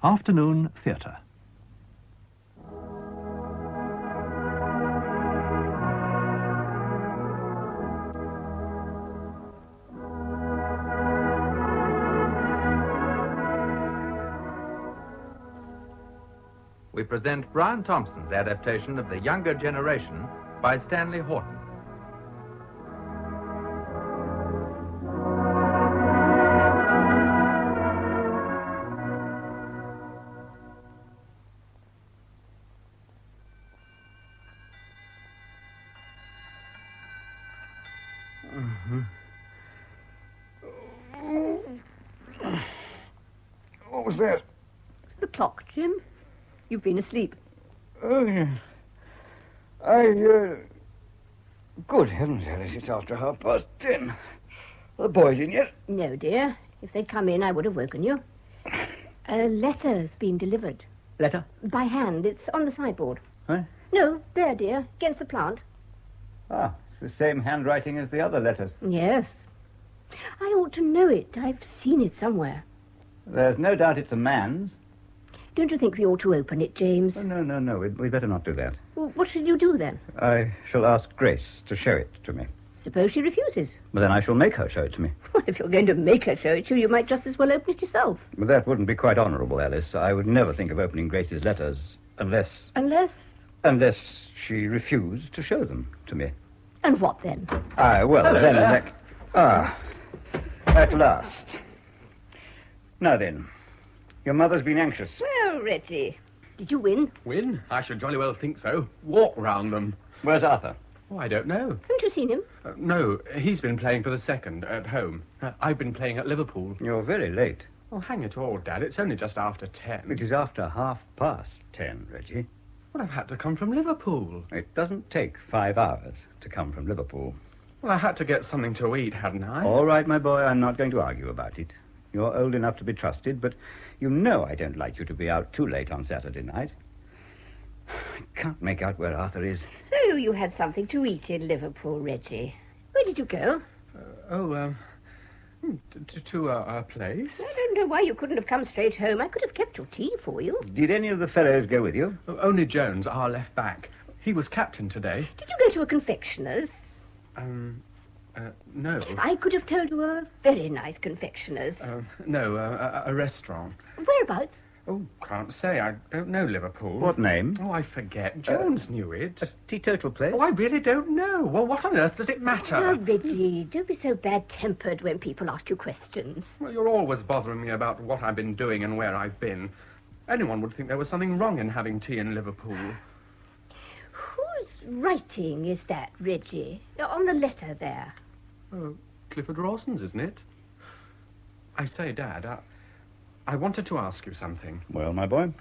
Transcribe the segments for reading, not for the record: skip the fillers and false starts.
Afternoon Theatre. We present Brian Thompson's adaptation of The Younger Generation by Stanley Houghton. What was that? The clock, Jim. You've been asleep. Oh, yes. Good heavens, Alice, it's after 10:30. Are the boys in yet? No, dear. If they'd come in, I would have woken you. A letter's been delivered. Letter? By hand. It's on the sideboard. Huh? No, there, dear. Against the plant. Ah, it's the same handwriting as the other letters. Yes. I ought to know it. I've seen it somewhere. There's no doubt it's a man's. Don't you think we ought to open it, James? Oh, no. We'd better not do that. Well, what shall you do, then? I shall ask Grace to show it to me. Suppose she refuses? But then I shall make her show it to me. Well, if you're going to make her show it to you, you might just as well open it yourself. But that wouldn't be quite honourable, Alice. I would never think of opening Grace's letters unless... Unless she refused to show them to me. And what then? At last. Now then, your mother's been anxious. Well, Reggie, did you win? Win? I should jolly well think so. Walk round them. Where's Arthur? Oh, I don't know. Haven't you seen him? No, he's been playing for the second at home. I've been playing at Liverpool. You're very late. Oh, hang it all, Dad. It's only just after 10. It is after 10:30, Reggie. Well, I've had to come from Liverpool. It doesn't take 5 hours to come from Liverpool. Well, I had to get something to eat, hadn't I? All right, my boy, I'm not going to argue about it. You're old enough to be trusted, but you know I don't like you to be out too late on Saturday night. I can't make out where Arthur is. So you had something to eat in Liverpool, Reggie. Where did you go? To a place. I don't know why you couldn't have come straight home. I could have kept your tea for you. Did any of the fellows go with you? Only Jones, our left back. He was captain today. Did you go to a confectioner's? No. I could have told you a very nice confectioner's. No, a restaurant. Whereabouts? Oh, can't say. I don't know Liverpool. What name? Oh, I forget. Jones knew it. A teetotal place? Oh, I really don't know. Well, what on earth does it matter? Oh, Reggie, don't be so bad-tempered when people ask you questions. Well, you're always bothering me about what I've been doing and where I've been. Anyone would think there was something wrong in having tea in Liverpool. Whose writing is that, Reggie? On the letter there. Oh, Clifford Rawson's, isn't it? I say, Dad, I wanted to ask you something. Well, my boy?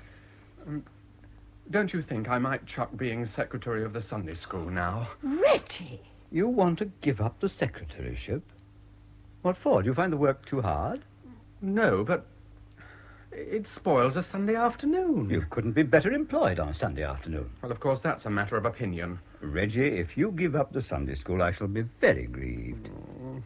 Don't you think I might chuck being secretary of the Sunday school now? Reggie! You want to give up the secretaryship? What for? Do you find the work too hard? No, but it spoils a Sunday afternoon. You couldn't be better employed on a Sunday afternoon. Well, of course, that's a matter of opinion. Reggie, if you give up the Sunday school, I shall be very grieved. Oh,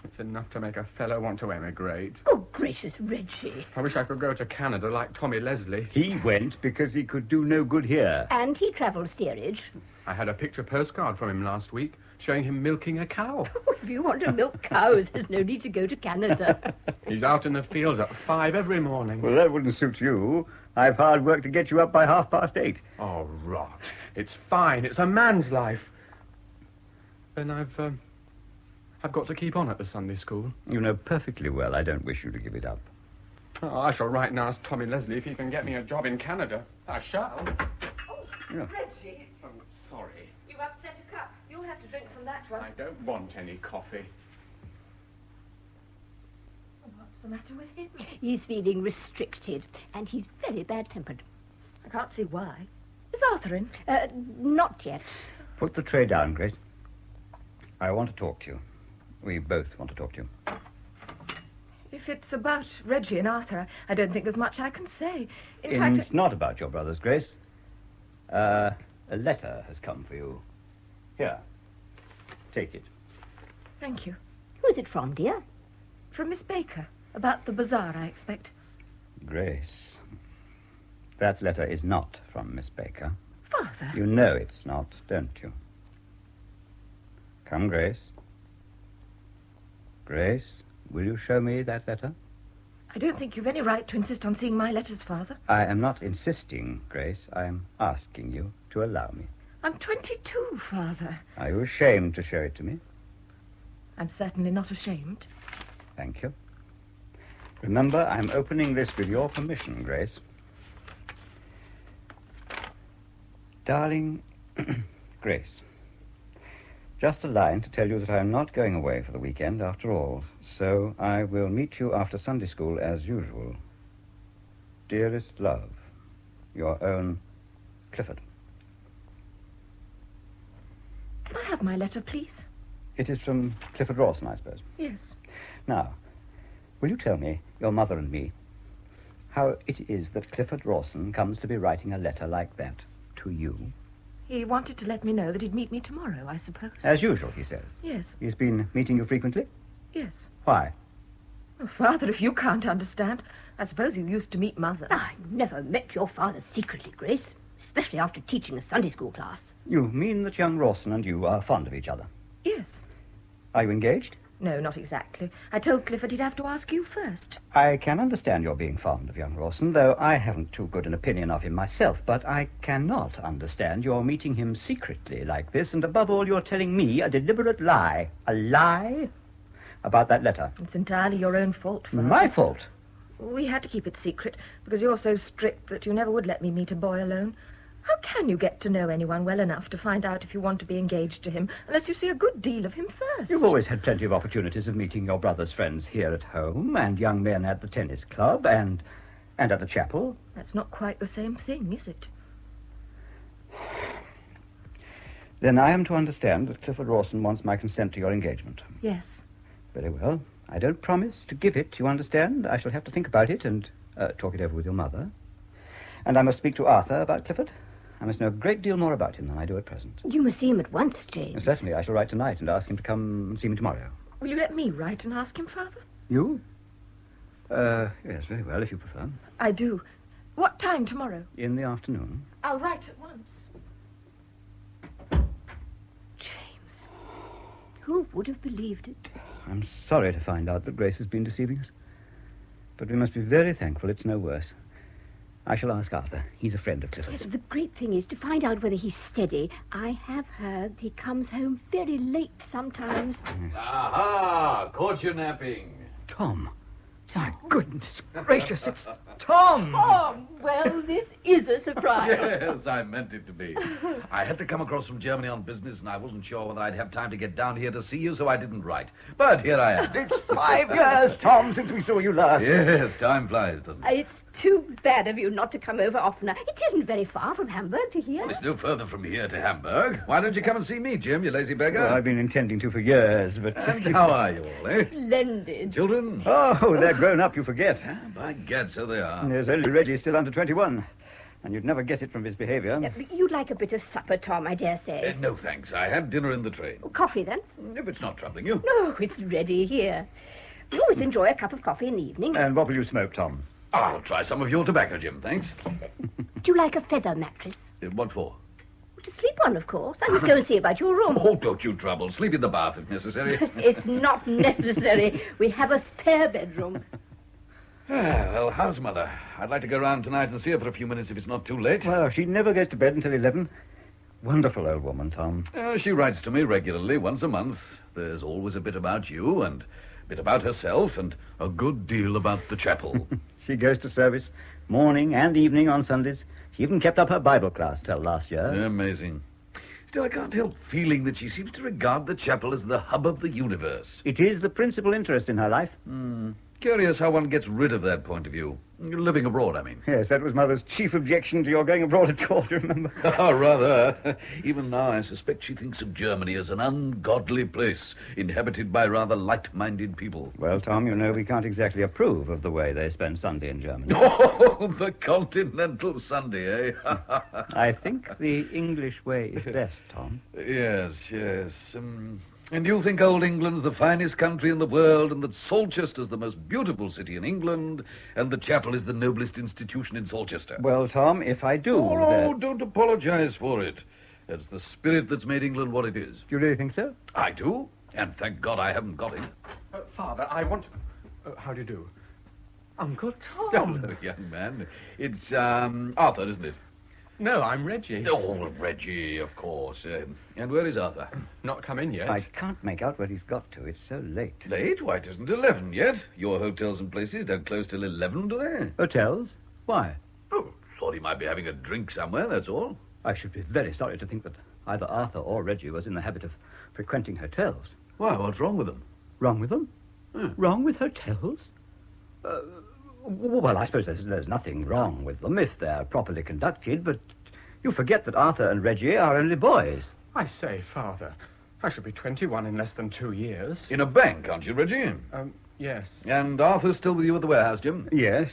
it's enough to make a fellow want to emigrate. Oh, gracious, Reggie. I wish I could go to Canada like Tommy Leslie. He went because he could do no good here. And he travelled steerage. I had a picture postcard from him last week showing him milking a cow. If you want to milk cows, there's no need to go to Canada. He's out in the fields at 5 every morning. Well, that wouldn't suit you. I've hard work to get you up by 8:30. Oh, rot. It's fine. It's a man's life. Then I've got to keep on at the Sunday school. You know perfectly well I don't wish you to give it up. Oh, I shall write and ask Tommy Leslie if he can get me a job in Canada. I shall. Oh, Yeah. Reggie. Oh, sorry. You've upset a cup. You'll have to drink from that one. I don't want any coffee. What's the matter with him? He's feeling restricted, and he's very bad-tempered. I can't see why. Is Arthur in? Not yet. Put the tray down, Grace. I want to talk to you. We both want to talk to you. If it's about Reggie and Arthur, I don't think there's much I can say. In fact... It's not about your brothers, Grace. A letter has come for you. Here. Take it. Thank you. Who's it from, dear? From Miss Baker. About the bazaar, I expect. Grace, That letter is not from Miss Baker. Father. You know it's not, don't you? Come, Grace. Grace, will you show me that letter? I don't think you've any right to insist on seeing my letters, Father. I am not insisting, Grace. I am asking you to allow me. I'm 22, Father. Are you ashamed to show it to me? I'm certainly not ashamed. Thank you. Remember, I'm opening this with your permission, Grace. Darling Grace, just a line to tell you that I am not going away for the weekend after all, so I will meet you after Sunday school as usual. Dearest love, your own Clifford. Can I have my letter, please? It is from Clifford Rawson, I suppose. Yes. Now, will you tell me, your mother and me, how it is that Clifford Rawson comes to be writing a letter like that to you? He wanted to let me know that he'd meet me tomorrow, I suppose. As usual, he says. Yes, He's been meeting you frequently? yes. Why? Oh, Father, if you can't understand, I suppose you used to meet Mother. I never met your father secretly, Grace, especially after teaching a Sunday school class. You mean that young Rawson and you are fond of each other? Yes. Are you engaged? No, not exactly. I told Clifford he'd have to ask you first. I can understand your being fond of young Rawson, though I haven't too good an opinion of him myself, but I cannot understand your meeting him secretly like this, and above all, you're telling me a deliberate lie. A lie? About that letter. It's entirely your own fault, Father. My fault? We had to keep it secret because you're so strict that you never would let me meet a boy alone. How can you get to know anyone well enough to find out if you want to be engaged to him unless you see a good deal of him first? You've always had plenty of opportunities of meeting your brother's friends here at home, and young men at the tennis club, and at the chapel. That's not quite the same thing, is it? Then I am to understand that Clifford Rawson wants my consent to your engagement. Yes. Very well. I don't promise to give it, you understand? I shall have to think about it and talk it over with your mother. And I must speak to Arthur about Clifford. I must know a great deal more about him than I do at present. You must see him at once, James. Certainly, I shall write tonight and ask him to come and see me tomorrow. Will you let me write and ask him, Father? You? Yes, very well, if you prefer. I do. What time tomorrow? In the afternoon. I'll write at once. James, who would have believed it? I'm sorry to find out that Grace has been deceiving us. But we must be very thankful it's no worse. I shall ask Arthur. He's a friend of Clifford's. Yes, the great thing is to find out whether he's steady. I have heard he comes home very late sometimes. Aha! Caught you napping. Tom. My goodness gracious, it's Tom! Oh, well, this is a surprise. Yes, I meant it to be. I had to come across from Germany on business, and I wasn't sure whether I'd have time to get down here to see you, so I didn't write. But here I am. It's 5 years, Tom, since we saw you last. Yes, time flies, doesn't it? It's too bad of you not to come over oftener. It isn't very far from Hamburg to here. It's no further from here to Hamburg. Why don't you come and see me, Jim, you lazy beggar? Well, I've been intending to for years, but... And how are you all, eh? Splendid. Children? Oh, they're grown up, you forget. By gad, so they are. There's only Reggie still under 21. And you'd never guess it from his behaviour. You'd like a bit of supper, Tom, I dare say. No, thanks. I had dinner in the train. Coffee, then? If it's not troubling you. No, it's ready here. We always enjoy a cup of coffee in the evening. And what will you smoke, Tom? I'll try some of your tobacco, Jim, thanks. Do you like a feather mattress? What for? To sleep on, of course. I must go and see about your room. Oh, don't you trouble. Sleep in the bath if necessary. It's not necessary. We have a spare bedroom. Well, how's Mother? I'd like to go round tonight and see her for a few minutes if it's not too late. Well, she never goes to bed until 11. Wonderful old woman, Tom. She writes to me regularly, once a month. There's always a bit about you and a bit about herself and a good deal about the chapel. She goes to service morning and evening on Sundays. She even kept up her Bible class till last year. Amazing. Still, I can't help feeling that she seems to regard the chapel as the hub of the universe. It is the principal interest in her life. Curious how one gets rid of that point of view. Living abroad, I mean. Yes, that was Mother's chief objection to your going abroad at all, do you remember? Oh, rather. Even now, I suspect she thinks of Germany as an ungodly place, inhabited by rather light-minded people. Well, Tom, you know we can't exactly approve of the way they spend Sunday in Germany. Oh, the continental Sunday, eh? I think the English way is best, Tom. Yes. And you think old England's the finest country in the world, and that Salchester's the most beautiful city in England, and the chapel is the noblest institution in Salchester? Well, Tom, if I do... Oh, don't apologize for it. It's the spirit that's made England what it is. Do you really think so? I do, and thank God I haven't got it. Father, I want... how do you do? Uncle Tom. Hello, young man. It's, Arthur, isn't it? No, I'm Reggie. Oh, Reggie, of course. And where is Arthur? Not come in yet. I can't make out where he's got to. It's so late. Late? Why, it isn't 11 yet. Your hotels and places don't close till 11, do they? Hotels? Why? Oh, thought he might be having a drink somewhere, that's all. I should be very sorry to think that either Arthur or Reggie was in the habit of frequenting hotels. Why, what's wrong with them? Wrong with them? Wrong with hotels? Well, I suppose there's nothing wrong with them if they're properly conducted, but you forget that Arthur and Reggie are only boys. I say, Father, I shall be 21 in less than 2 years. In a bank, aren't you, Reggie? Yes. And Arthur's still with you at the warehouse, Jim? Yes.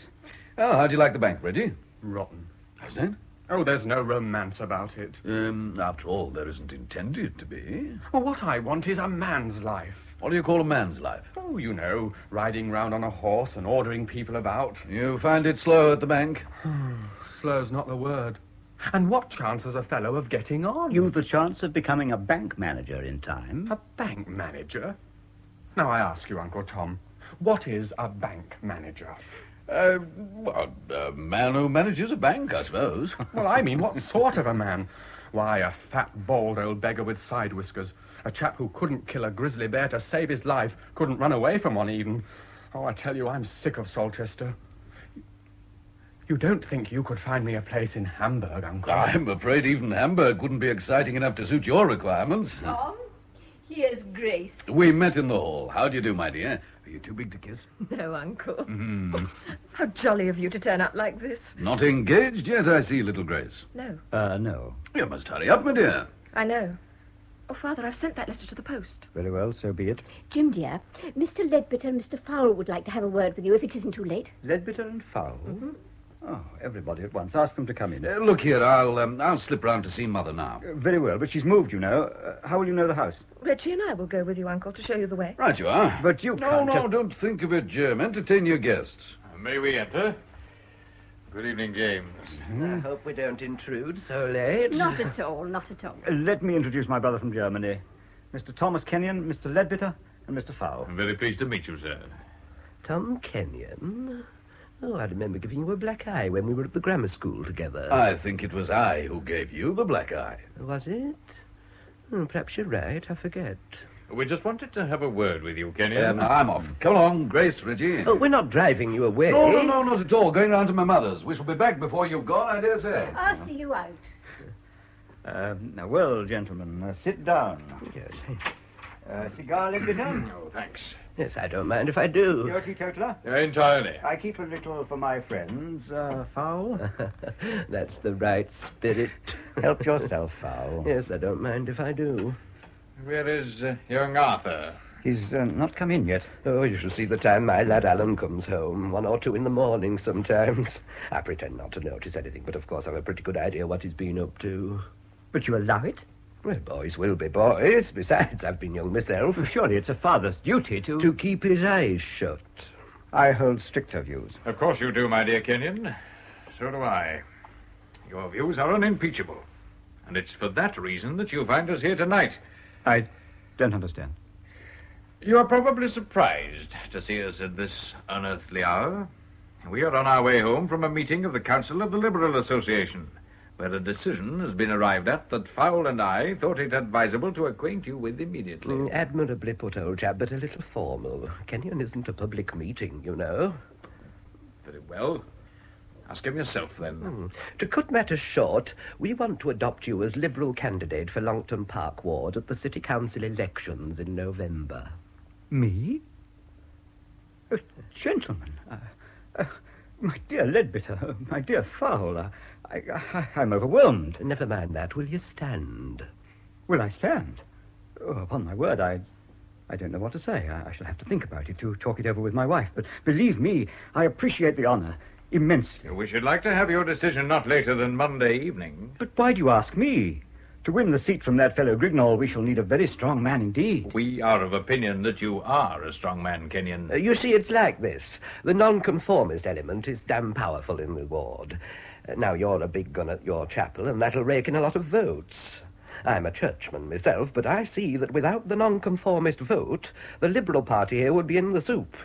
Oh, how'd you like the bank, Reggie? Rotten. How's that? Oh, there's no romance about it. After all, there isn't intended to be. Well, what I want is a man's life. What do you call a man's life? Oh, you know, riding round on a horse and ordering people about. You find it slow at the bank? Slow's not the word. And what chance has a fellow of getting on? You've the chance of becoming a bank manager in time. A bank manager? Now, I ask you, Uncle Tom, what is a bank manager? Well, a man who manages a bank, I suppose. Well, I mean, what sort of a man? Why, a fat, bald old beggar with side whiskers. A chap who couldn't kill a grizzly bear to save his life, couldn't run away from one even. Oh, I tell you, I'm sick of Salchester. You don't think you could find me a place in Hamburg, Uncle? I'm afraid even Hamburg wouldn't be exciting enough to suit your requirements. Tom, here's Grace. We met in the hall. How do you do, my dear? Are you too big to kiss? No, Uncle. How jolly of you to turn up like this. Not engaged yet, I see, little Grace. No. No. You must hurry up, my dear. I know. Oh, Father, I've sent that letter to the post. Very well, so be it. Jim, dear, Mr. Leadbitter and Mr. Fowle would like to have a word with you if it isn't too late. Leadbitter and Fowle? Oh, everybody at once. Ask them to come in. Look here, I'll slip round to see Mother now. Very well, but she's moved, you know. How will you know the house? Reggie and I will go with you, Uncle, to show you the way. Right you are. But you No, can't no, just- don't think of it, Jim. Entertain your guests. May we enter? Good evening, James. I hope we don't intrude so late. Not at all, not at all. Let me introduce my brother from Germany. Mr. Thomas Kennion, Mr. Leadbitter, and Mr. Fowle. I'm very pleased to meet you, sir. Tom Kennion. Oh, I remember giving you a black eye when we were at the grammar school together. I think it was I who gave you the black eye. Was it? Oh, perhaps you're right. I forget. We just wanted to have a word with you, Kennion. I'm off. Come along, Grace, Reggie. Oh, we're not driving you away. No, not at all. Going round to my mother's. We shall be back before you've gone, I dare say. I'll see you out. Now, well, gentlemen, sit down. Yes. Cigar, Leadbitter? Oh, thanks. Yes, I don't mind if I do. You're a teetotaler? Entirely. I keep a little for my friends. Fowle? That's the right spirit. Help yourself, Fowle. Yes, I don't mind if I do. Where is young Arthur? He's not come in yet. Oh, you shall see the time my lad Alan comes home. 1 or 2 in the morning sometimes. I pretend not to notice anything, but of course I've a pretty good idea what he's been up to. But you allow it? Well, boys will be boys. Besides, I've been young myself. Surely it's a father's duty To keep his eyes shut. I hold stricter views. Of course you do, my dear Kennion. So do I. Your views are unimpeachable. And it's for that reason that you find us here tonight. I don't understand. You are probably surprised to see us at this unearthly hour. We are on our way home from a meeting of the Council of the Liberal Association, where a decision has been arrived at that Fowle and I thought it advisable to acquaint you with immediately. Admirably put, old chap, but a little formal. Kennion isn't a public meeting, you know. Very well. Ask him yourself, then. To cut matters short, we want to adopt you as Liberal candidate for Longton Park Ward at the City Council elections in November. Me? Gentlemen, my dear Leadbitter, my dear Fowle, I'm overwhelmed. Never mind that. Will you stand? Will I stand? Oh, upon my word, I don't know what to say. I shall have to think about it, to talk it over with my wife. But believe me, I appreciate the honor immensely. We should like to have your decision not later than Monday evening. But why do you ask me? To win the seat from that fellow Grignall, we shall need a very strong man indeed. We are of opinion that you are a strong man, Kennion. You see, it's like this. The nonconformist element is damn powerful in the ward. Now, you're a big gun at your chapel, and that'll rake in a lot of votes. I'm a churchman myself, but I see that without the nonconformist vote, the Liberal Party here would be in the soup.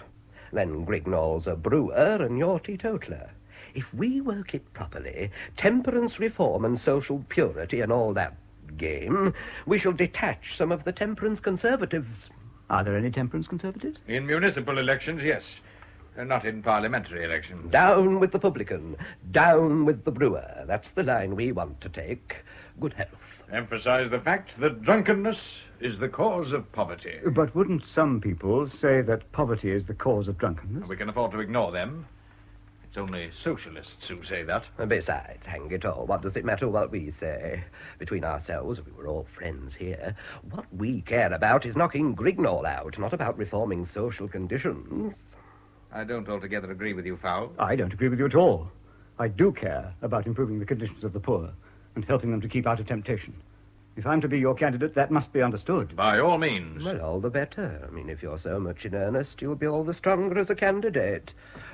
Then Grignall's a brewer, and you're teetotaler. If we work it properly, temperance reform and social purity and all that game, we shall detach some of the temperance conservatives. Are there any temperance conservatives? In municipal elections, yes. Not in parliamentary elections. Down with the publican, down with the brewer. That's the line we want to take. Good health. Emphasize the fact that drunkenness is the cause of poverty. But wouldn't some people say that poverty is the cause of drunkenness? We can afford to ignore them. It's only socialists who say that. Besides, hang it all, what does it matter what we say? Between ourselves, we were all friends here. What we care about is knocking Grignall out, not about reforming social conditions. I don't altogether agree with you, Fowle. I don't agree with you at all. I do care about improving the conditions of the poor and helping them to keep out of temptation. If I'm to be your candidate, that must be understood. By all means. Well, all the better. I mean, if you're so much in earnest, you'll be all the stronger as a candidate.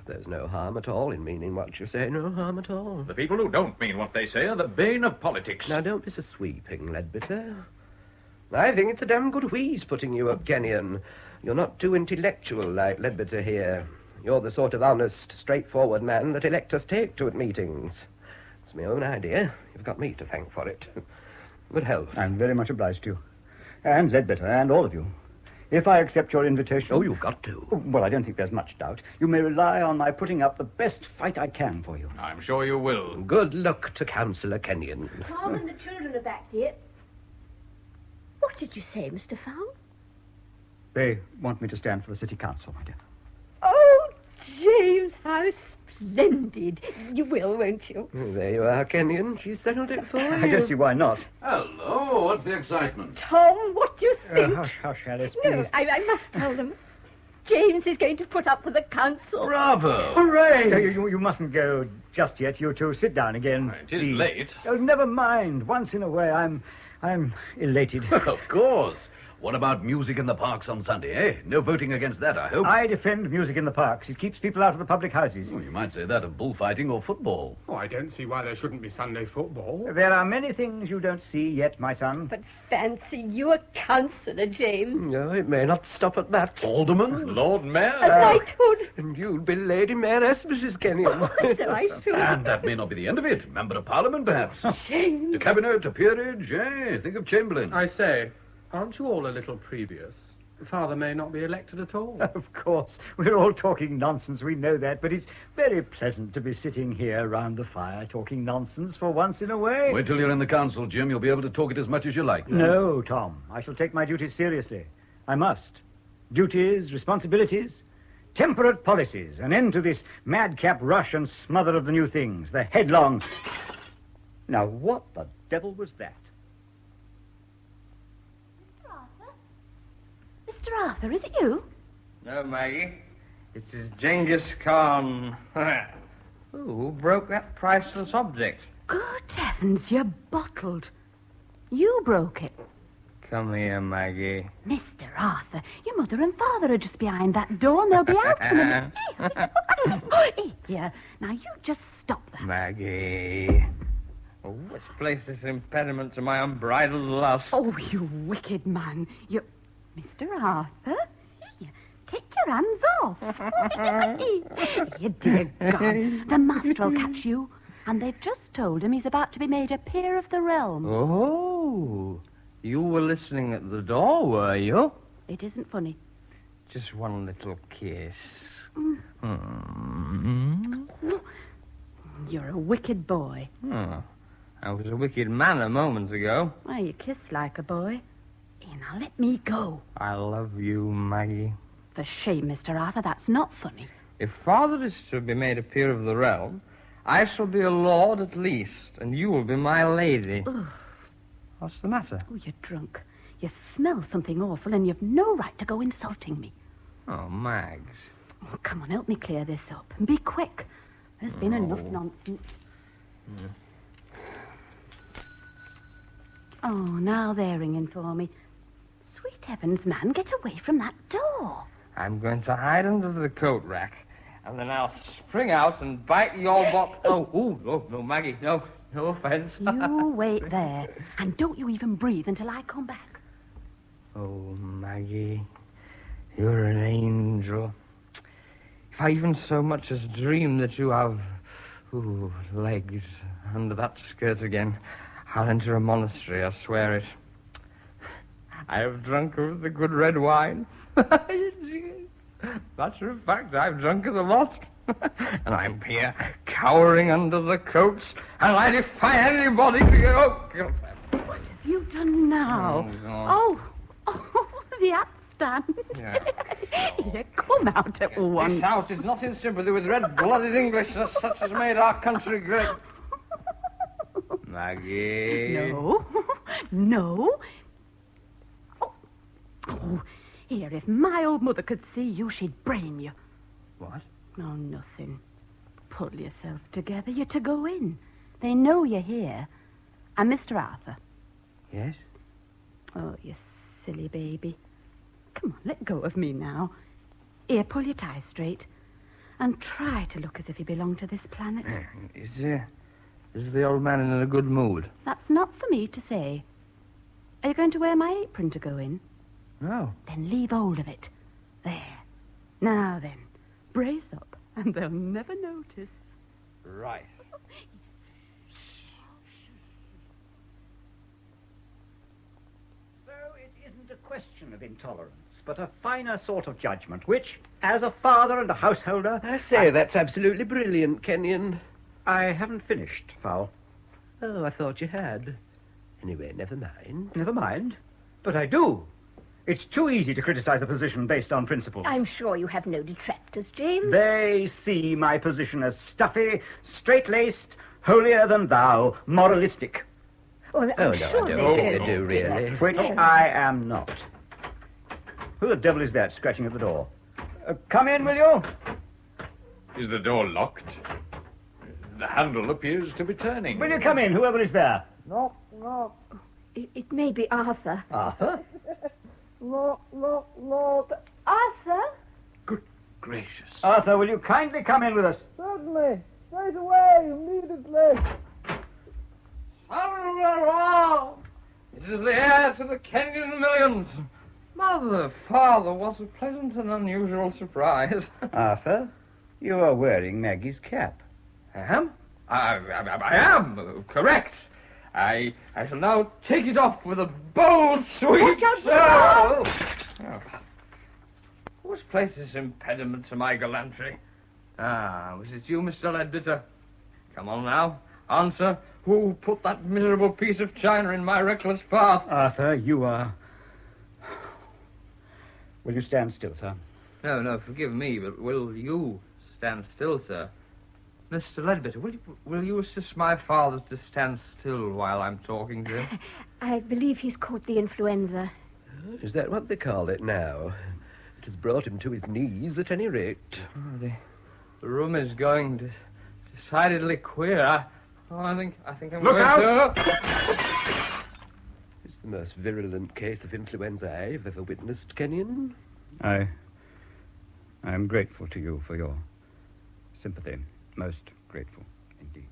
There's no harm at all in meaning what you say, no harm at all. The people who don't mean what they say are the bane of politics. Now, don't be so sweeping, Leadbitter. I think it's a damn good wheeze putting you up, Kennion. You're not too intellectual like Leadbitter here. You're the sort of honest, straightforward man that electors take to at meetings. It's my own idea. You've got me to thank for it. Good health. I'm very much obliged to you. And Leadbitter, and all of you. If I accept your invitation... Oh, you've got to. Well, I don't think there's much doubt. You may rely on my putting up the best fight I can for you. I'm sure you will. Good luck to Councillor Kennion. Tom and the children are back, dear. What did you say, Mr. Fowle? They want me to stand for the city council, my dear. Oh, James, how splendid. You will, won't you? There you are, Kennion. She's settled it for you. I don't see why not. Hello, what's the excitement? Tom, what do you think? Hush, Alice, No, please. I must tell them. James is going to put up for the council. Bravo! Hooray! You mustn't go just yet, you two. Sit down again. It is please. late. Oh, never mind. Once in a way, I'm elated. Of course. What about music in the parks on Sunday, eh? No voting against that, I hope. I defend music in the parks. It keeps people out of the public houses. Oh, you might say that of bullfighting or football. Oh, I don't see why there shouldn't be Sunday football. There are many things you don't see yet, my son. But fancy you a councillor, James. No, it may not stop at that. Alderman? Lord Mayor? A knighthood. And you'd be Lady Mayoress, Mrs. Kennion. So I should. And that may not be the end of it. Member of Parliament, perhaps. James. To cabinet, a peerage, eh? Think of Chamberlain. I say, aren't you all a little previous? Father may not be elected at all. Of course. We're all talking nonsense, we know that, but it's very pleasant to be sitting here round the fire talking nonsense for once in a way. Wait till you're in the council, Jim. You'll be able to talk it as much as you like. No, Tom. I shall take my duties seriously. I must. Duties, responsibilities, temperate policies, an end to this madcap rush and smother of the new things, the headlong... Now, what the devil was that? Mr. Arthur, is it you? No, Maggie. It is Genghis Khan. Who broke that priceless object? Good heavens, you're bottled. You broke it. Come here, Maggie. Mr. Arthur, your mother and father are just behind that door and they'll be out in a minute. Here, now you just stop that. Maggie. Oh, let's place this impediment to my unbridled lust. Oh, you wicked man. You... Mr. Arthur, here, take your hands off. You dear God, the master will catch you. And they've just told him he's about to be made a peer of the realm. Oh, you were listening at the door, were you? It isn't funny. Just one little kiss. You're a wicked boy. Oh, I was a wicked man a moment ago. Why, you kiss like a boy. Here, now let me go. I love you, Maggie. For shame, Mr. Arthur, that's not funny. If Father is to be made a peer of the realm, I shall be a lord at least, and you will be my lady. Ugh. What's the matter? Oh, you're drunk. You smell something awful, and you've no right to go insulting me. Oh, Mags. Oh, come on, help me clear this up, and be quick. There's been enough nonsense. Oh, now they're ringing for me. Sweet heavens, man, get away from that door. I'm going to hide under the coat rack, and then I'll spring out and bite your bot... No, Maggie, no offense. You wait there, and don't you even breathe until I come back. Oh, Maggie, you're an angel. If I even so much as dream that you have, legs under that skirt again, I'll enter a monastery, I swear it. I have drunk of the good red wine. Matter of fact, I've drunk of the lot. And I'm here, cowering under the coats, and I defy anybody to get... What have you done now? Oh, the hat stand. Yeah. Here, come out at once. This house is not in sympathy with red-blooded English such as made our country great. Maggie. No. Oh, here, if my old mother could see you, she'd brain you. What? Oh, nothing. Pull yourself together. You're to go in. They know you're here. And Mr. Arthur. Yes? Oh, you silly baby. Come on, let go of me now. Here, pull your tie straight. And try to look as if you belong to this planet. Is the old man in a good mood? That's not for me to say. Are you going to wear my apron to go in? No. Then leave hold of it. There. Now then, brace up, and they'll never notice. Right. So it isn't a question of intolerance, but a finer sort of judgment, which, as a father and a householder... I say, that's absolutely brilliant, Kennion. I haven't finished, Fowle. Oh, I thought you had. Anyway, never mind. Never mind. But I do. It's too easy to criticize a position based on principles. I'm sure you have no detractors, James. They see my position as stuffy, straight-laced, holier-than-thou, moralistic. Oh, no, I don't think they do, really. Which I am not. Who the devil is that scratching at the door? Come in, will you? Is the door locked? The handle appears to be turning. Will you come in, whoever is there? No. It may be Arthur. Arthur? No. Arthur? Good gracious. Arthur, will you kindly come in with us? Certainly. Straight away, immediately. Son-in-law! It is the heir to the Kennion millions. Mother, father, what a pleasant and unusual surprise. Arthur, you are wearing Maggie's cap. I am? I am, correct. I shall now take it off with a bold sweep. Oh. Who's placed this impediment to my gallantry? Was it you, Mr. Leadbitter? Come on now, answer. Who put that miserable piece of china in my reckless path? Arthur, you are... Will you stand still, sir? No, forgive me, but will you stand still, sir? Mr. Leadbitter, will you assist my father to stand still while I'm talking to him? I believe he's caught the influenza. Is that what they call it now? It has brought him to his knees, at any rate. Oh, the room is going decidedly queer. I think I'm Look going out! to... It's the most virulent case of influenza I've ever witnessed, Kennion. I'm grateful to you for your sympathy. Most grateful, indeed.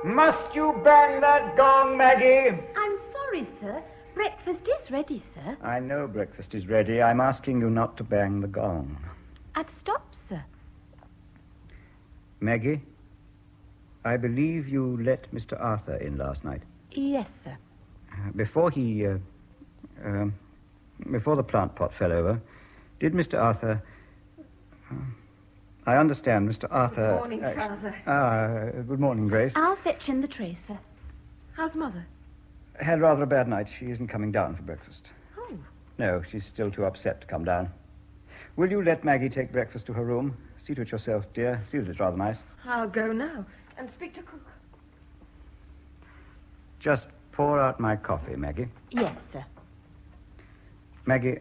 Must you bang that gong, Maggie? I'm sorry, sir. Breakfast is ready, sir. I know breakfast is ready. I'm asking you not to bang the gong. I've stopped, sir. Maggie, I believe you let Mr. Arthur in last night. Yes, sir. Before the plant pot fell over, did Mr. Arthur... I understand Mr. Arthur... Good morning, Father. Good morning, Grace. I'll fetch in the tray, sir. How's Mother? Had rather a bad night. She isn't coming down for breakfast. Oh. No, she's still too upset to come down. Will you let Maggie take breakfast to her room? See to it yourself, dear. See that it's rather nice. I'll go now and speak to cook. Just pour out my coffee, Maggie. Yes, sir. Maggie,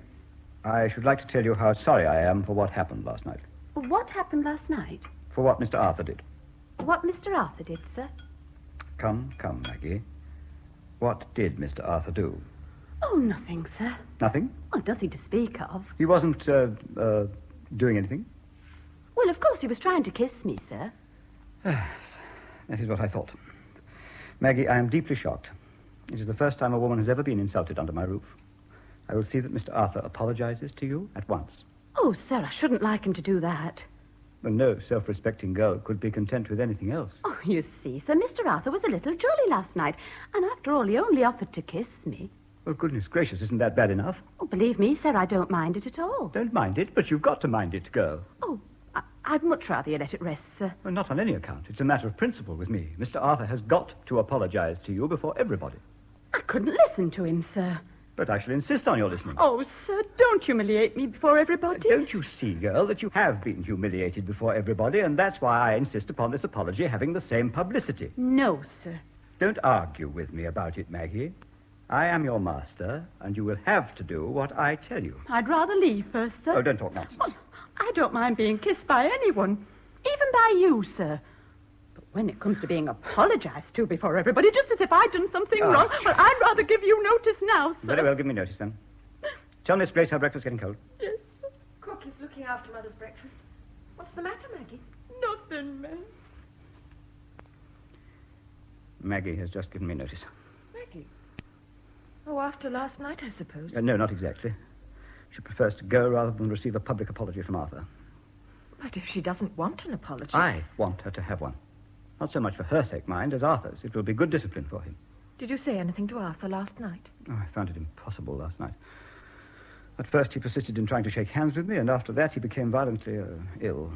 I should like to tell you how sorry I am for what happened last night. What happened last night? For what Mr. Arthur did. What Mr. Arthur did, sir? Come, Maggie. What did Mr. Arthur do? Oh, nothing, sir. Nothing? Oh, nothing to speak of. He wasn't, doing anything? Well, of course he was trying to kiss me, sir. That is what I thought. Maggie, I am deeply shocked. It is the first time a woman has ever been insulted under my roof. I will see that Mr. Arthur apologizes to you at once. Oh, sir, I shouldn't like him to do that. Well, no self-respecting girl could be content with anything else. Oh, you see, sir, Mr. Arthur was a little jolly last night, and after all, he only offered to kiss me. Well, goodness gracious, isn't that bad enough? Oh, believe me, sir, I don't mind it at all. Don't mind it, but you've got to mind it, girl. Oh, I'd much rather you let it rest, sir. Well, not on any account. It's a matter of principle with me. Mr. Arthur has got to apologize to you before everybody. I couldn't listen to him, sir. But I shall insist on your listening. Oh, sir, don't humiliate me before everybody. Don't you see, girl, that you have been humiliated before everybody, and that's why I insist upon this apology having the same publicity. No, sir. Don't argue with me about it, Maggie. I am your master, and you will have to do what I tell you. I'd rather leave first, sir. Oh, don't talk nonsense. Oh, I don't mind being kissed by anyone, even by you, sir. But when it comes to being apologized to before everybody, just as if I'd done something wrong, well, I'd rather give you notice now, sir. Very well, give me notice, then. Tell Miss Grace how breakfast's getting cold. Yes, sir. Cook is looking after Mother's breakfast. What's the matter, Maggie? Nothing, ma'am. Maggie has just given me notice. Maggie? Oh, after last night, I suppose. No, not exactly. She prefers to go rather than receive a public apology from Arthur. But if she doesn't want an apology... I want her to have one. Not so much for her sake, mind, as Arthur's. It will be good discipline for him. Did you say anything to Arthur last night? Oh, I found it impossible last night. At first, he persisted in trying to shake hands with me, and after that, he became violently ill.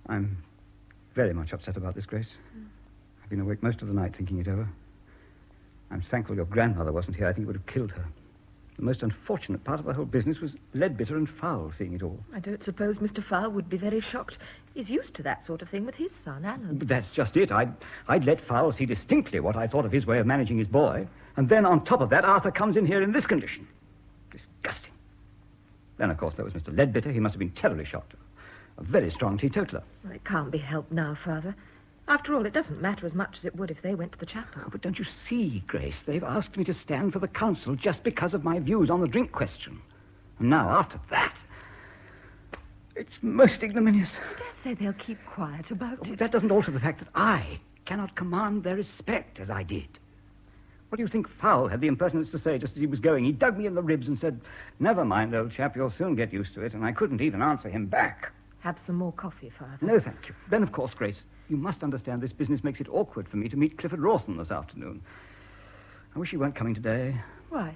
I'm very much upset about this, Grace. I've been awake most of the night thinking it over. I'm thankful your grandmother wasn't here. I think it would have killed her. The most unfortunate part of the whole business was Leadbitter and Fowle seeing it all. I don't suppose Mr. Fowle would be very shocked. He's used to that sort of thing with his son, Alan. But that's just it. I'd let Fowle see distinctly what I thought of his way of managing his boy. And then on top of that, Arthur comes in here in this condition. Disgusting. Then, of course, there was Mr. Leadbitter. He must have been terribly shocked. A very strong teetotaler. Well, it can't be helped now, Father. After all, it doesn't matter as much as it would if they went to the chapel. Oh, but don't you see, Grace? They've asked me to stand for the council just because of my views on the drink question. And now, after that, it's most ignominious. I dare say they'll keep quiet about it. That doesn't alter the fact that I cannot command their respect as I did. What do you think Fowle had the impertinence to say just as he was going? He dug me in the ribs and said, "Never mind, old chap, you'll soon get used to it." And I couldn't even answer him back. Have some more coffee, Father. No, thank you. Then, of course, Grace, you must understand this business makes it awkward for me to meet Clifford Rawson this afternoon. I wish he weren't coming today. Why?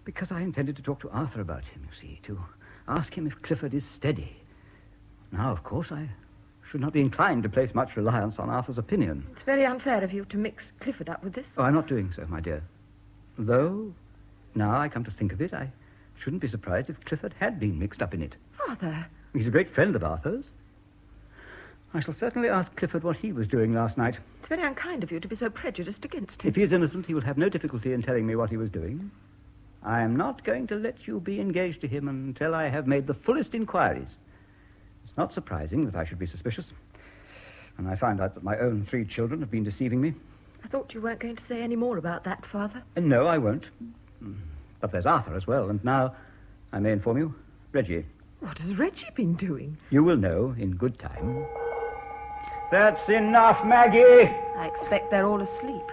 Because I intended to talk to Arthur about him, you see, to ask him if Clifford is steady. Now, of course, I should not be inclined to place much reliance on Arthur's opinion. It's very unfair of you to mix Clifford up with this. Oh, I'm not doing so, my dear. Though, now I come to think of it, I shouldn't be surprised if Clifford had been mixed up in it. Father. He's a great friend of Arthur's. I shall certainly ask Clifford what he was doing last night. It's very unkind of you to be so prejudiced against him. If he is innocent, he will have no difficulty in telling me what he was doing. I am not going to let you be engaged to him until I have made the fullest inquiries. It's not surprising that I should be suspicious. And I find out that my own 3 children have been deceiving me. I thought you weren't going to say any more about that, Father. No, I won't. But there's Arthur as well, and now, I may inform you, Reggie. What has Reggie been doing? You will know in good time. That's enough, Maggie! I expect they're all asleep.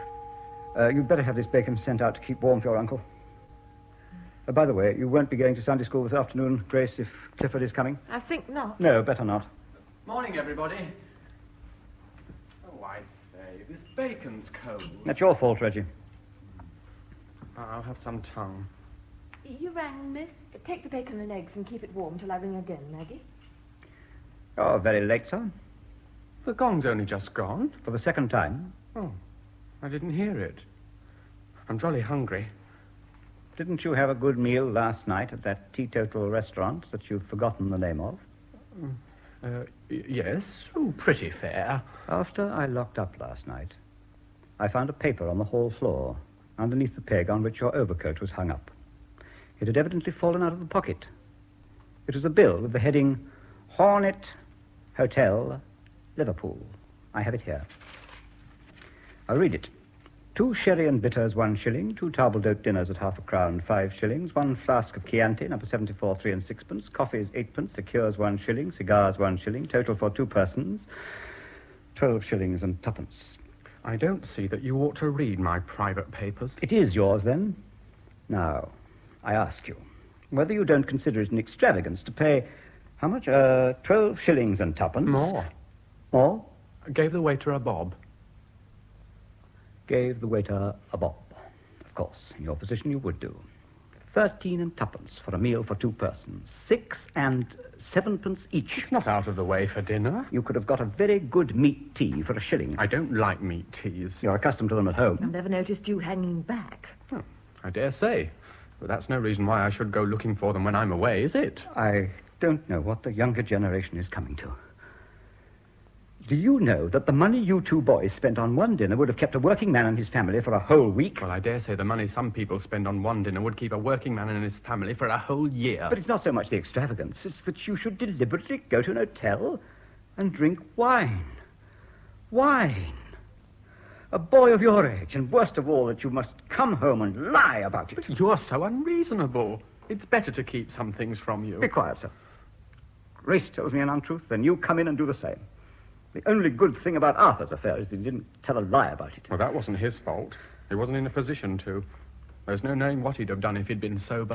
You'd better have this bacon sent out to keep warm for your uncle. By the way, you won't be going to Sunday school this afternoon, Grace, if Clifford is coming? I think not. No, better not. Morning, everybody. Oh, I say, this bacon's cold. That's your fault, Reggie. I'll have some tongue. You rang, miss? Take the bacon and eggs and keep it warm till I ring again, Maggie. Oh, very late, sir. The gong's only just gone. For the second time. Oh, I didn't hear it. I'm jolly hungry. Didn't you have a good meal last night at that teetotal restaurant that you've forgotten the name of? Yes. Oh, pretty fair. After I locked up last night, I found a paper on the hall floor underneath the peg on which your overcoat was hung up. It had evidently fallen out of the pocket. It was a bill with the heading, Hornet Hotel, Liverpool. I have it here. I'll read it. 2 sherry and bitters, 1 shilling. 2 table-d'hote dinners at half a crown, 5 shillings. 1 flask of Chianti, number 74, 3 and 6pence. Coffees, 8pence. Liqueurs, 1 shilling. Cigars, 1 shilling. Total for 2 persons, 12 shillings and 2pence. I don't see that you ought to read my private papers. It is yours, then? Now, I ask you, whether you don't consider it an extravagance to pay, how much? 12 shillings and 2pence. More. More? Gave the waiter a bob. Gave the waiter a bob. Of course, in your position you would do. 13 and 2pence for a meal for 2 persons. 6 and 7pence each. It's not out of the way for dinner. You could have got a very good meat tea for a shilling. I don't like meat teas. You're accustomed to them at home. I've never noticed you hanging back. Oh, I dare say. But that's no reason why I should go looking for them when I'm away, is it? I don't know what the younger generation is coming to. Do you know that the money you 2 boys spent on one dinner would have kept a working man and his family for a whole week? Well, I dare say the money some people spend on one dinner would keep a working man and his family for a whole year. But it's not so much the extravagance. It's that you should deliberately go to an hotel and drink wine. Wine. A boy of your age, and worst of all, that you must come home and lie about it. But you're so unreasonable. It's better to keep some things from you. Be quiet, sir. Grace tells me an untruth, then you come in and do the same. The only good thing about Arthur's affair is that he didn't tell a lie about it. Well, that wasn't his fault. He wasn't in a position to. There's no knowing what he'd have done if he'd been sober.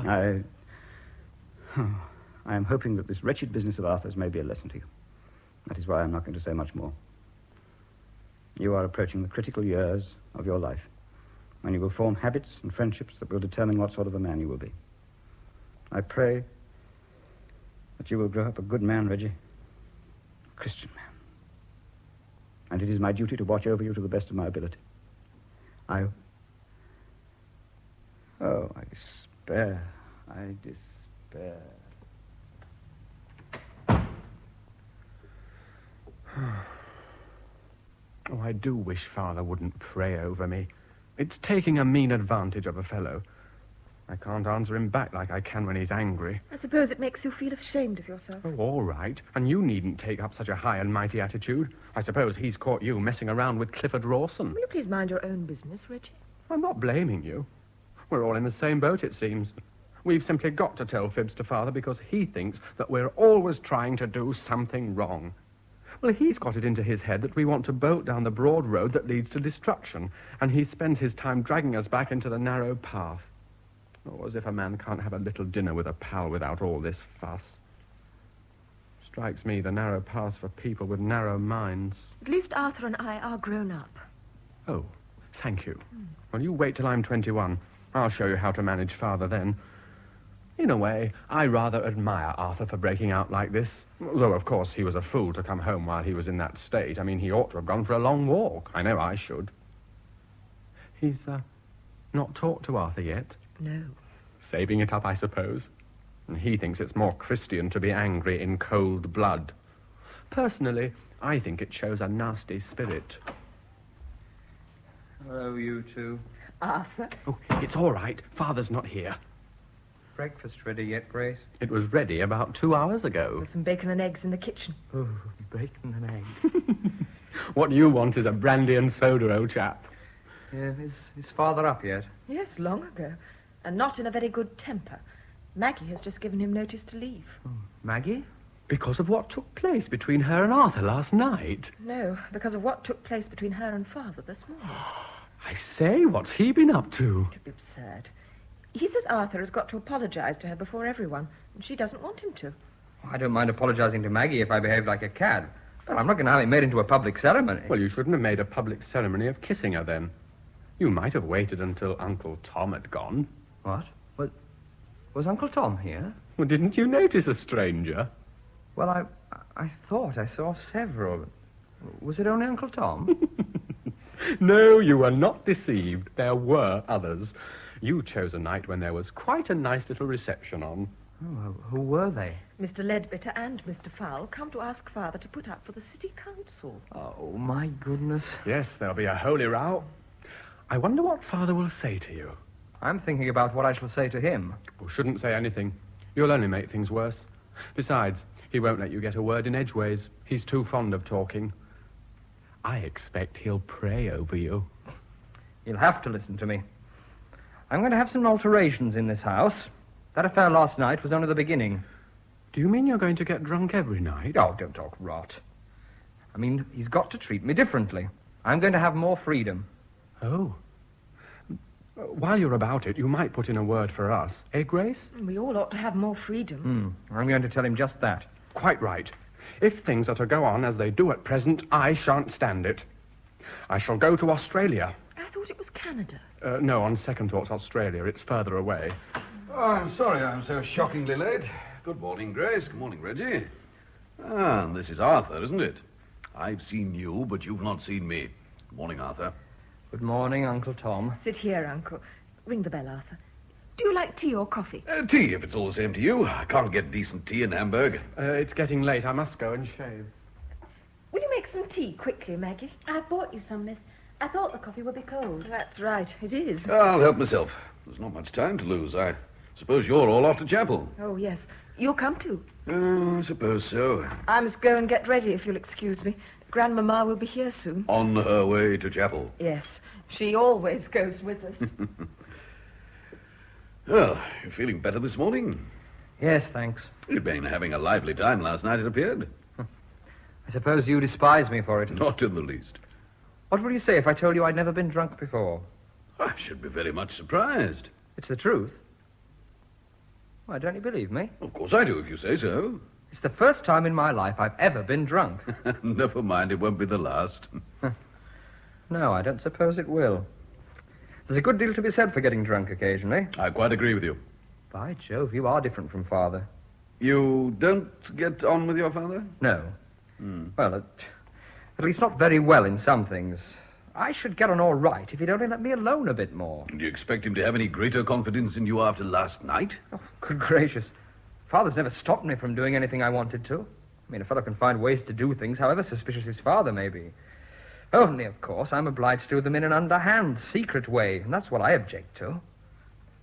I am hoping that this wretched business of Arthur's may be a lesson to you. That is why I'm not going to say much more. You are approaching the critical years of your life, when you will form habits and friendships that will determine what sort of a man you will be. I pray that you will grow up a good man, Reggie. A Christian man. And it is my duty to watch over you to the best of my ability. I despair. I despair. Oh, I do wish Father wouldn't pray over me. It's taking a mean advantage of a fellow. I can't answer him back like I can when he's angry. I suppose it makes you feel ashamed of yourself. Oh, all right. And you needn't take up such a high and mighty attitude. I suppose he's caught you messing around with Clifford Rawson. Will you please mind your own business, Reggie? I'm not blaming you. We're all in the same boat, it seems. We've simply got to tell fibs to Father because he thinks that we're always trying to do something wrong. Well, he's got it into his head that we want to bolt down the broad road that leads to destruction, and he spends his time dragging us back into the narrow path. Oh, as if a man can't have a little dinner with a pal without all this fuss. Strikes me the narrow path's for people with narrow minds. At least Arthur and I are grown up. Oh, thank you. Well, you wait till I'm 21. I'll show you how to manage Father then. In a way, I rather admire Arthur for breaking out like this. Though, of course, he was a fool to come home while he was in that state. I mean, he ought to have gone for a long walk. I know I should. He's, not talked to Arthur yet? No. Saving it up, I suppose. And he thinks it's more Christian to be angry in cold blood. Personally, I think it shows a nasty spirit. Hello, you two. Arthur? Oh, it's all right. Father's not here. Breakfast ready yet, Grace? It was ready about 2 hours ago. There's some bacon and eggs in the kitchen. Oh, bacon and eggs. What you want is a brandy and soda, old chap. Yeah, is Father up yet? Yes, long ago. And not in a very good temper. Maggie has just given him notice to leave. Oh, Maggie? Because of what took place between her and Arthur last night. No, because of what took place between her and Father this morning. I say, what's he been up to? It'd be absurd. He says Arthur has got to apologize to her before everyone, and she doesn't want him to. I don't mind apologizing to Maggie if I behave like a cad. But I'm not going to have it made into a public ceremony. Well, you shouldn't have made a public ceremony of kissing her then. You might have waited until Uncle Tom had gone. What? Was Uncle Tom here? Well, didn't you notice a stranger? Well, I thought I saw several. Was it only Uncle Tom? No, you were not deceived. There were others. You chose a night when there was quite a nice little reception on. Oh, who were they? Mr. Leadbitter and Mr. Fowle come to ask Father to put up for the city council. Oh, my goodness. Yes, there'll be a holy row. I wonder what Father will say to you. I'm thinking about what I shall say to him. Well, shouldn't say anything. You'll only make things worse. Besides, he won't let you get a word in edgeways. He's too fond of talking. I expect he'll pray over you. You'll have to listen to me. I'm going to have some alterations in this house. That affair last night was only the beginning. Do you mean you're going to get drunk every night? Oh, don't talk rot. I mean, he's got to treat me differently. I'm going to have more freedom. Oh. While you're about it, you might put in a word for us. Eh, Grace? We all ought to have more freedom. I'm going to tell him just that. Quite right. If things are to go on as they do at present, I shan't stand it. I shall go to Australia. I thought it was Canada. No, on second thoughts, Australia. It's further away. Oh, I'm sorry I'm so shockingly late. Good morning, Grace. Good morning, Reggie. Ah, and this is Arthur, isn't it? I've seen you, but you've not seen me. Good morning, Arthur. Good morning, Uncle Tom. Sit here, Uncle. Ring the bell, Arthur. Do you like tea or coffee? Tea, if it's all the same to you. I can't get decent tea in Hamburg. It's getting late. I must go and shave. Will you make some tea quickly, Maggie? I bought you some, miss. I thought the coffee would be cold. That's right, it is. I'll help myself. There's not much time to lose. I suppose you're all off to chapel. Oh, yes. You'll come too. Oh, I suppose so. I must go and get ready, if you'll excuse me. Grandmamma will be here soon. On her way to chapel. Yes. She always goes with us. Well, you're feeling better this morning? Yes, thanks. You'd been having a lively time last night, it appeared. I suppose you despise me for it. Not in the least. What would you say if I told you I'd never been drunk before? I should be very much surprised. It's the truth. Why, don't you believe me? Of course I do, if you say so. It's the first time in my life I've ever been drunk. Never mind, it won't be the last. No, I don't suppose it will. There's a good deal to be said for getting drunk occasionally. I quite agree with you. By Jove, you are different from Father. You don't get on with your father? No. Well, at least not very well in some things. I should get on all right if he'd only let me alone a bit more. Do you expect him to have any greater confidence in you after last night? Oh, good gracious. Father's never stopped me from doing anything I wanted to. I mean, a fellow can find ways to do things, however suspicious his father may be. Only, of course, I'm obliged to do them in an underhand, secret way, and that's what I object to.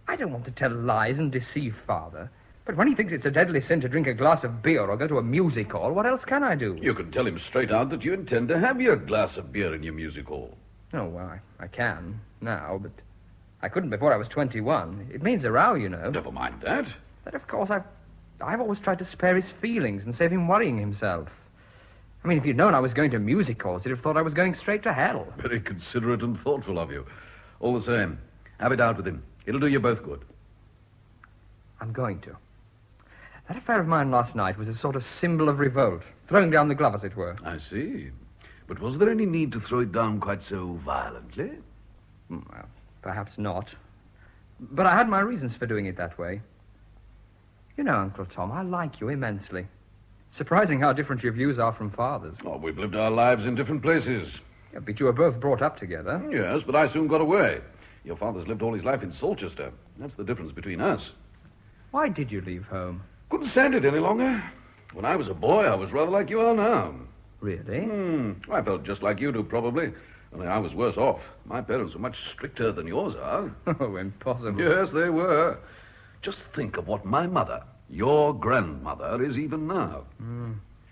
I don't want to tell lies and deceive Father, but when he thinks it's a deadly sin to drink a glass of beer or go to a music hall, what else can I do? You can tell him straight out that you intend to have your glass of beer in your music hall. Oh, well, I can now, but I couldn't before I was 21. It means a row, you know. Never mind that. But, of course, I've always tried to spare his feelings and save him worrying himself. I mean, if you'd known I was going to music halls, you'd have thought I was going straight to hell. Very considerate and thoughtful of you. All the same, have it out with him. It'll do you both good. I'm going to. That affair of mine last night was a sort of symbol of revolt, throwing down the glove, as it were. I see. But was there any need to throw it down quite so violently? Well, perhaps not. But I had my reasons for doing it that way. You know, Uncle Tom, I like you immensely. Surprising how different your views are from Father's. Oh, we've lived our lives in different places. Yeah, but you were both brought up together. Yes, but I soon got away. Your father's lived all his life in Salchester. That's the difference between us. Why did you leave home? Couldn't stand it any longer. When I was a boy, I was rather like you are now. Really? I felt just like you do, probably. Only I was worse off. My parents were much stricter than yours are. Oh, impossible. Yes, they were. Just think of what my mother, your grandmother, is even now.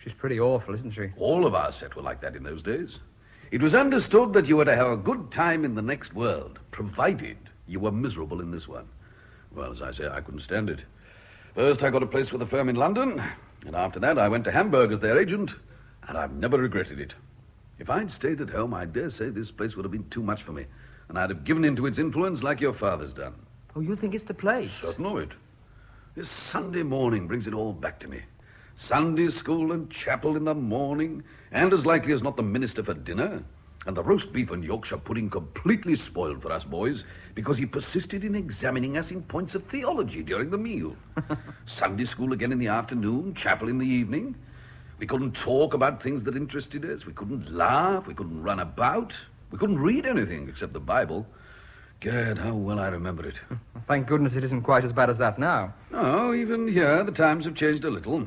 She's pretty awful, isn't she? All of our set were like that in those days. It was understood that you were to have a good time in the next world, provided you were miserable in this one. Well, as I say, I couldn't stand it. First, I got a place with a firm in London, and after that, I went to Hamburg as their agent, and I've never regretted it. If I'd stayed at home, I dare say this place would have been too much for me, and I'd have given in to its influence like your father's done. Oh, you think it's the place? Certain of it. This Sunday morning brings it all back to me. Sunday school and chapel in the morning, and as likely as not the minister for dinner, and the roast beef and Yorkshire pudding completely spoiled for us boys because he persisted in examining us in points of theology during the meal. Sunday school again in the afternoon, chapel in the evening. We couldn't talk about things that interested us. We couldn't laugh. We couldn't run about. We couldn't read anything except the Bible. Gad, how well I remember it. Thank goodness it isn't quite as bad as that now. No, even here the times have changed a little.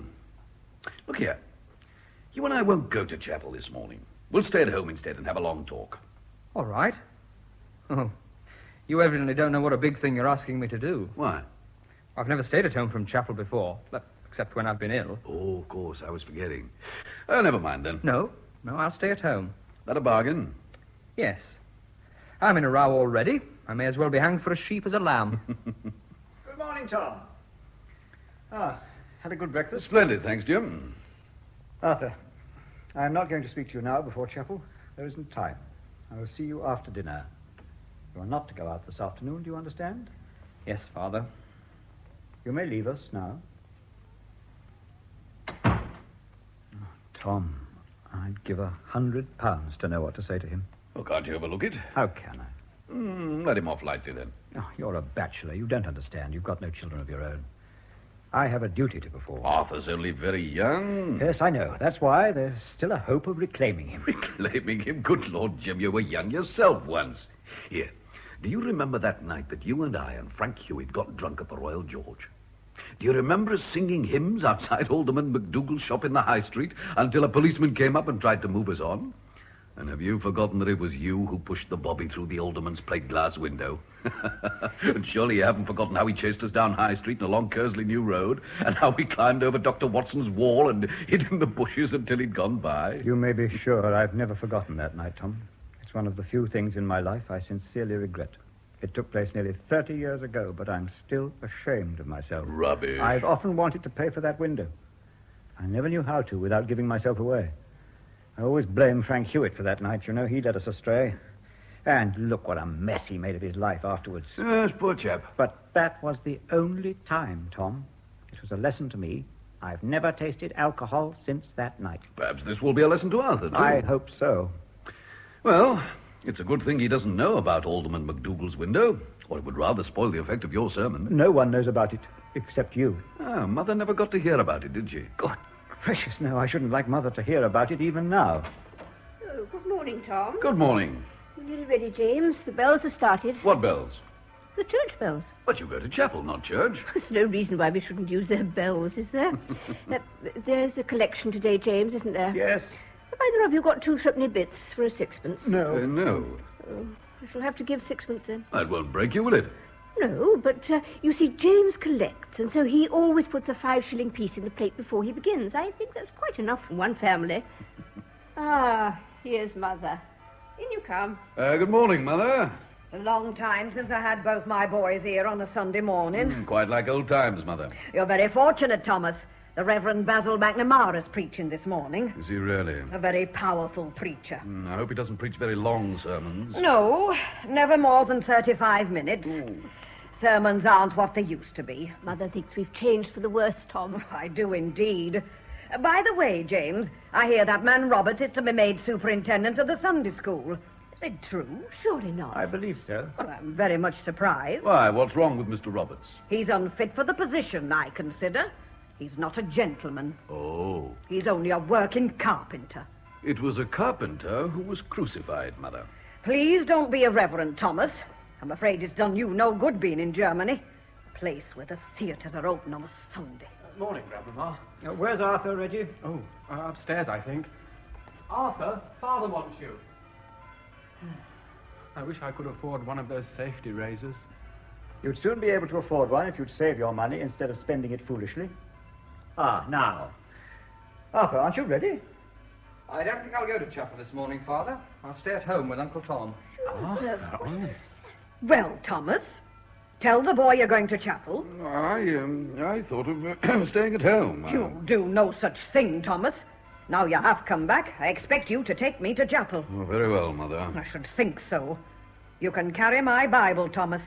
Look here. You and I won't go to chapel this morning. We'll stay at home instead and have a long talk. All right. Oh, you evidently don't know what a big thing you're asking me to do. Why? I've never stayed at home from chapel before, except when I've been ill. Oh, of course, I was forgetting. Never mind then. No, I'll stay at home. That a bargain? Yes. I'm in a row already. I may as well be hanged for a sheep as a lamb. Good morning, Tom. Had a good breakfast? Splendid, thanks, Jim. Arthur, I'm not going to speak to you now before chapel. There isn't time. I will see you after dinner. You are not to go out this afternoon, do you understand? Yes, Father. You may leave us now. Tom, I'd give £100 to know what to say to him. Oh, can't you overlook it? How can I? Let him off lightly, then. Oh, you're a bachelor. You don't understand. You've got no children of your own. I have a duty to perform. Arthur's only very young. Yes, I know. That's why there's still a hope of reclaiming him. Reclaiming him? Good Lord, Jim, you were young yourself once. Here, do you remember that night that you and I and Frank Hewitt got drunk at the Royal George? Do you remember us singing hymns outside Alderman McDougal's shop in the High Street until a policeman came up and tried to move us on? And have you forgotten that it was you who pushed the bobby through the alderman's plate glass window? And surely you haven't forgotten how he chased us down High Street and along Kersley New Road, and how we climbed over Dr. Watson's wall and hid in the bushes until he'd gone by? You may be sure I've never forgotten that night, Tom. It's one of the few things in my life I sincerely regret. It took place nearly 30 years ago, but I'm still ashamed of myself. Rubbish. I've often wanted to pay for that window. I never knew how to without giving myself away. I always blame Frank Hewitt for that night. You know, he led us astray. And look what a mess he made of his life afterwards. Yes, poor chap. But that was the only time, Tom. It was a lesson to me. I've never tasted alcohol since that night. Perhaps this will be a lesson to Arthur, too. I hope so. Well, it's a good thing he doesn't know about Alderman McDougal's window, or it would rather spoil the effect of your sermon. No one knows about it, except you. Ah, Mother never got to hear about it, did she? God gracious, no, I shouldn't like Mother to hear about it even now. Oh, good morning, Tom. Good morning. We're nearly ready, James. The bells have started. What bells? The church bells. But you go to chapel, not church. There's no reason why we shouldn't use their bells, is there? There's a collection today, James, isn't there? Yes. Have either of you got 2 threepenny bits for a sixpence? No. No. Oh, I shall have to give sixpence then. That won't break you, will it? No, but you see, James collects, and so he always puts a 5-shilling piece in the plate before he begins. I think that's quite enough for one family. Here's Mother. In you come. Good morning, Mother. It's a long time since I had both my boys here on a Sunday morning. Quite like old times, Mother. You're very fortunate, Thomas. The Reverend Basil McNamara's preaching this morning. Is he really? A very powerful preacher. I hope he doesn't preach very long sermons. No, never more than 35 minutes. Ooh. Sermons aren't what they used to be. Mother thinks we've changed for the worse, Tom. I do indeed. By the way, James, I hear that man Roberts is to be made superintendent of the Sunday school. Is it true? Surely not. I believe so. Well, I'm very much surprised. Why, what's wrong with Mr. Roberts? He's unfit for the position, I consider. He's not a gentleman. Oh. He's only a working carpenter. It was a carpenter who was crucified, Mother. Please don't be irreverent, Thomas. I'm afraid it's done you no good being in Germany. A place where the theatres are open on a Sunday. Morning, Grandmama. Where's Arthur, Reggie? Oh, upstairs, I think. Arthur, Father wants you. I wish I could afford one of those safety razors. You'd soon be able to afford one if you'd save your money instead of spending it foolishly. Now. Arthur, aren't you ready? I don't think I'll go to chapel this morning, Father. I'll stay at home with Uncle Tom. Well, Thomas, tell the boy you're going to chapel. I thought of staying at home. You do no such thing, Thomas. Now you have come back, I expect you to take me to chapel. Oh, very well, Mother. I should think so. You can carry my Bible, Thomas.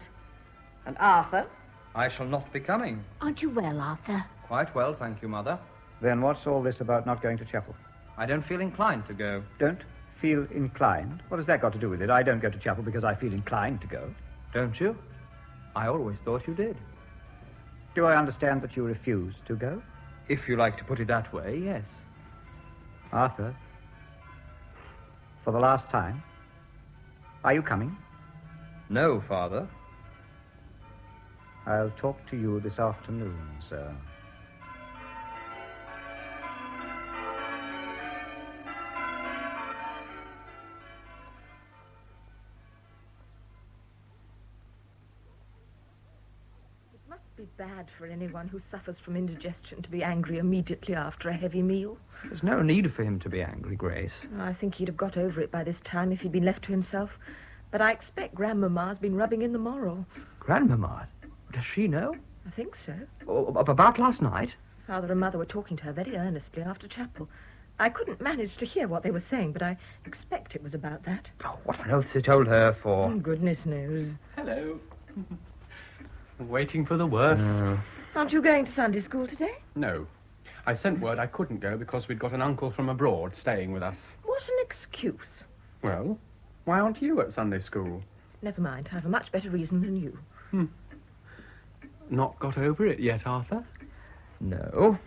And Arthur? I shall not be coming. Aren't you well, Arthur? Quite well, thank you, Mother. Then what's all this about not going to chapel? I don't feel inclined to go. Don't feel inclined? What has that got to do with it? I don't go to chapel because I feel inclined to go. Don't you? I always thought you did. Do I understand that you refuse to go? If you like to put it that way, yes. Arthur, for the last time, are you coming? No, Father. I'll talk to you this afternoon, sir. It must be bad for anyone who suffers from indigestion to be angry immediately after a heavy meal. There's no need for him to be angry, Grace. I think he'd have got over it by this time if he'd been left to himself. But I expect Grandmamma's been rubbing in the moral. Grandmama? Does she know? I think so. Oh, about last night? Father and Mother were talking to her very earnestly after chapel. I couldn't manage to hear what they were saying, but I expect it was about that. Oh, what on earth they told her for? Goodness knows. Hello. Waiting for the worst. Aren't you going to Sunday school today? No. I sent word I couldn't go because we'd got an uncle from abroad staying with us. What an excuse. Well, why aren't you at Sunday school? Never mind. I have a much better reason than you. Not got over it yet, Arthur? No.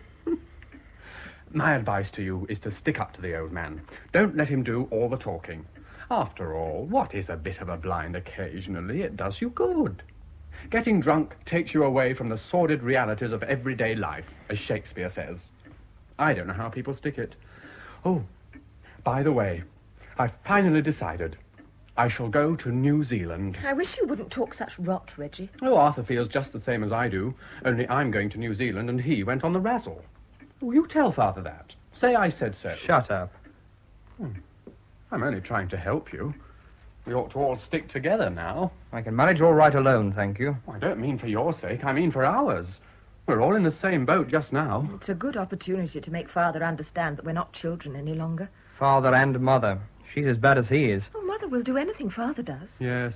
My advice to you is to stick up to the old man. Don't let him do all the talking. After all, what is a bit of a blind occasionally? It does you good. Getting drunk takes you away from the sordid realities of everyday life, as Shakespeare says. I don't know how people stick it. Oh, by the way, I've finally decided. I shall go to New Zealand. I wish you wouldn't talk such rot, Reggie. Oh, Arthur feels just the same as I do, only I'm going to New Zealand and he went on the razzle. Oh, you tell Father that. Say I said so. Shut up. I'm only trying to help you. We ought to all stick together now. I can manage all right alone, thank you. I don't mean for your sake, I mean for ours. We're all in the same boat just now. It's a good opportunity to make Father understand that we're not children any longer. Father and Mother. She's as bad as he is. Oh, Mother will do anything Father does. Yes.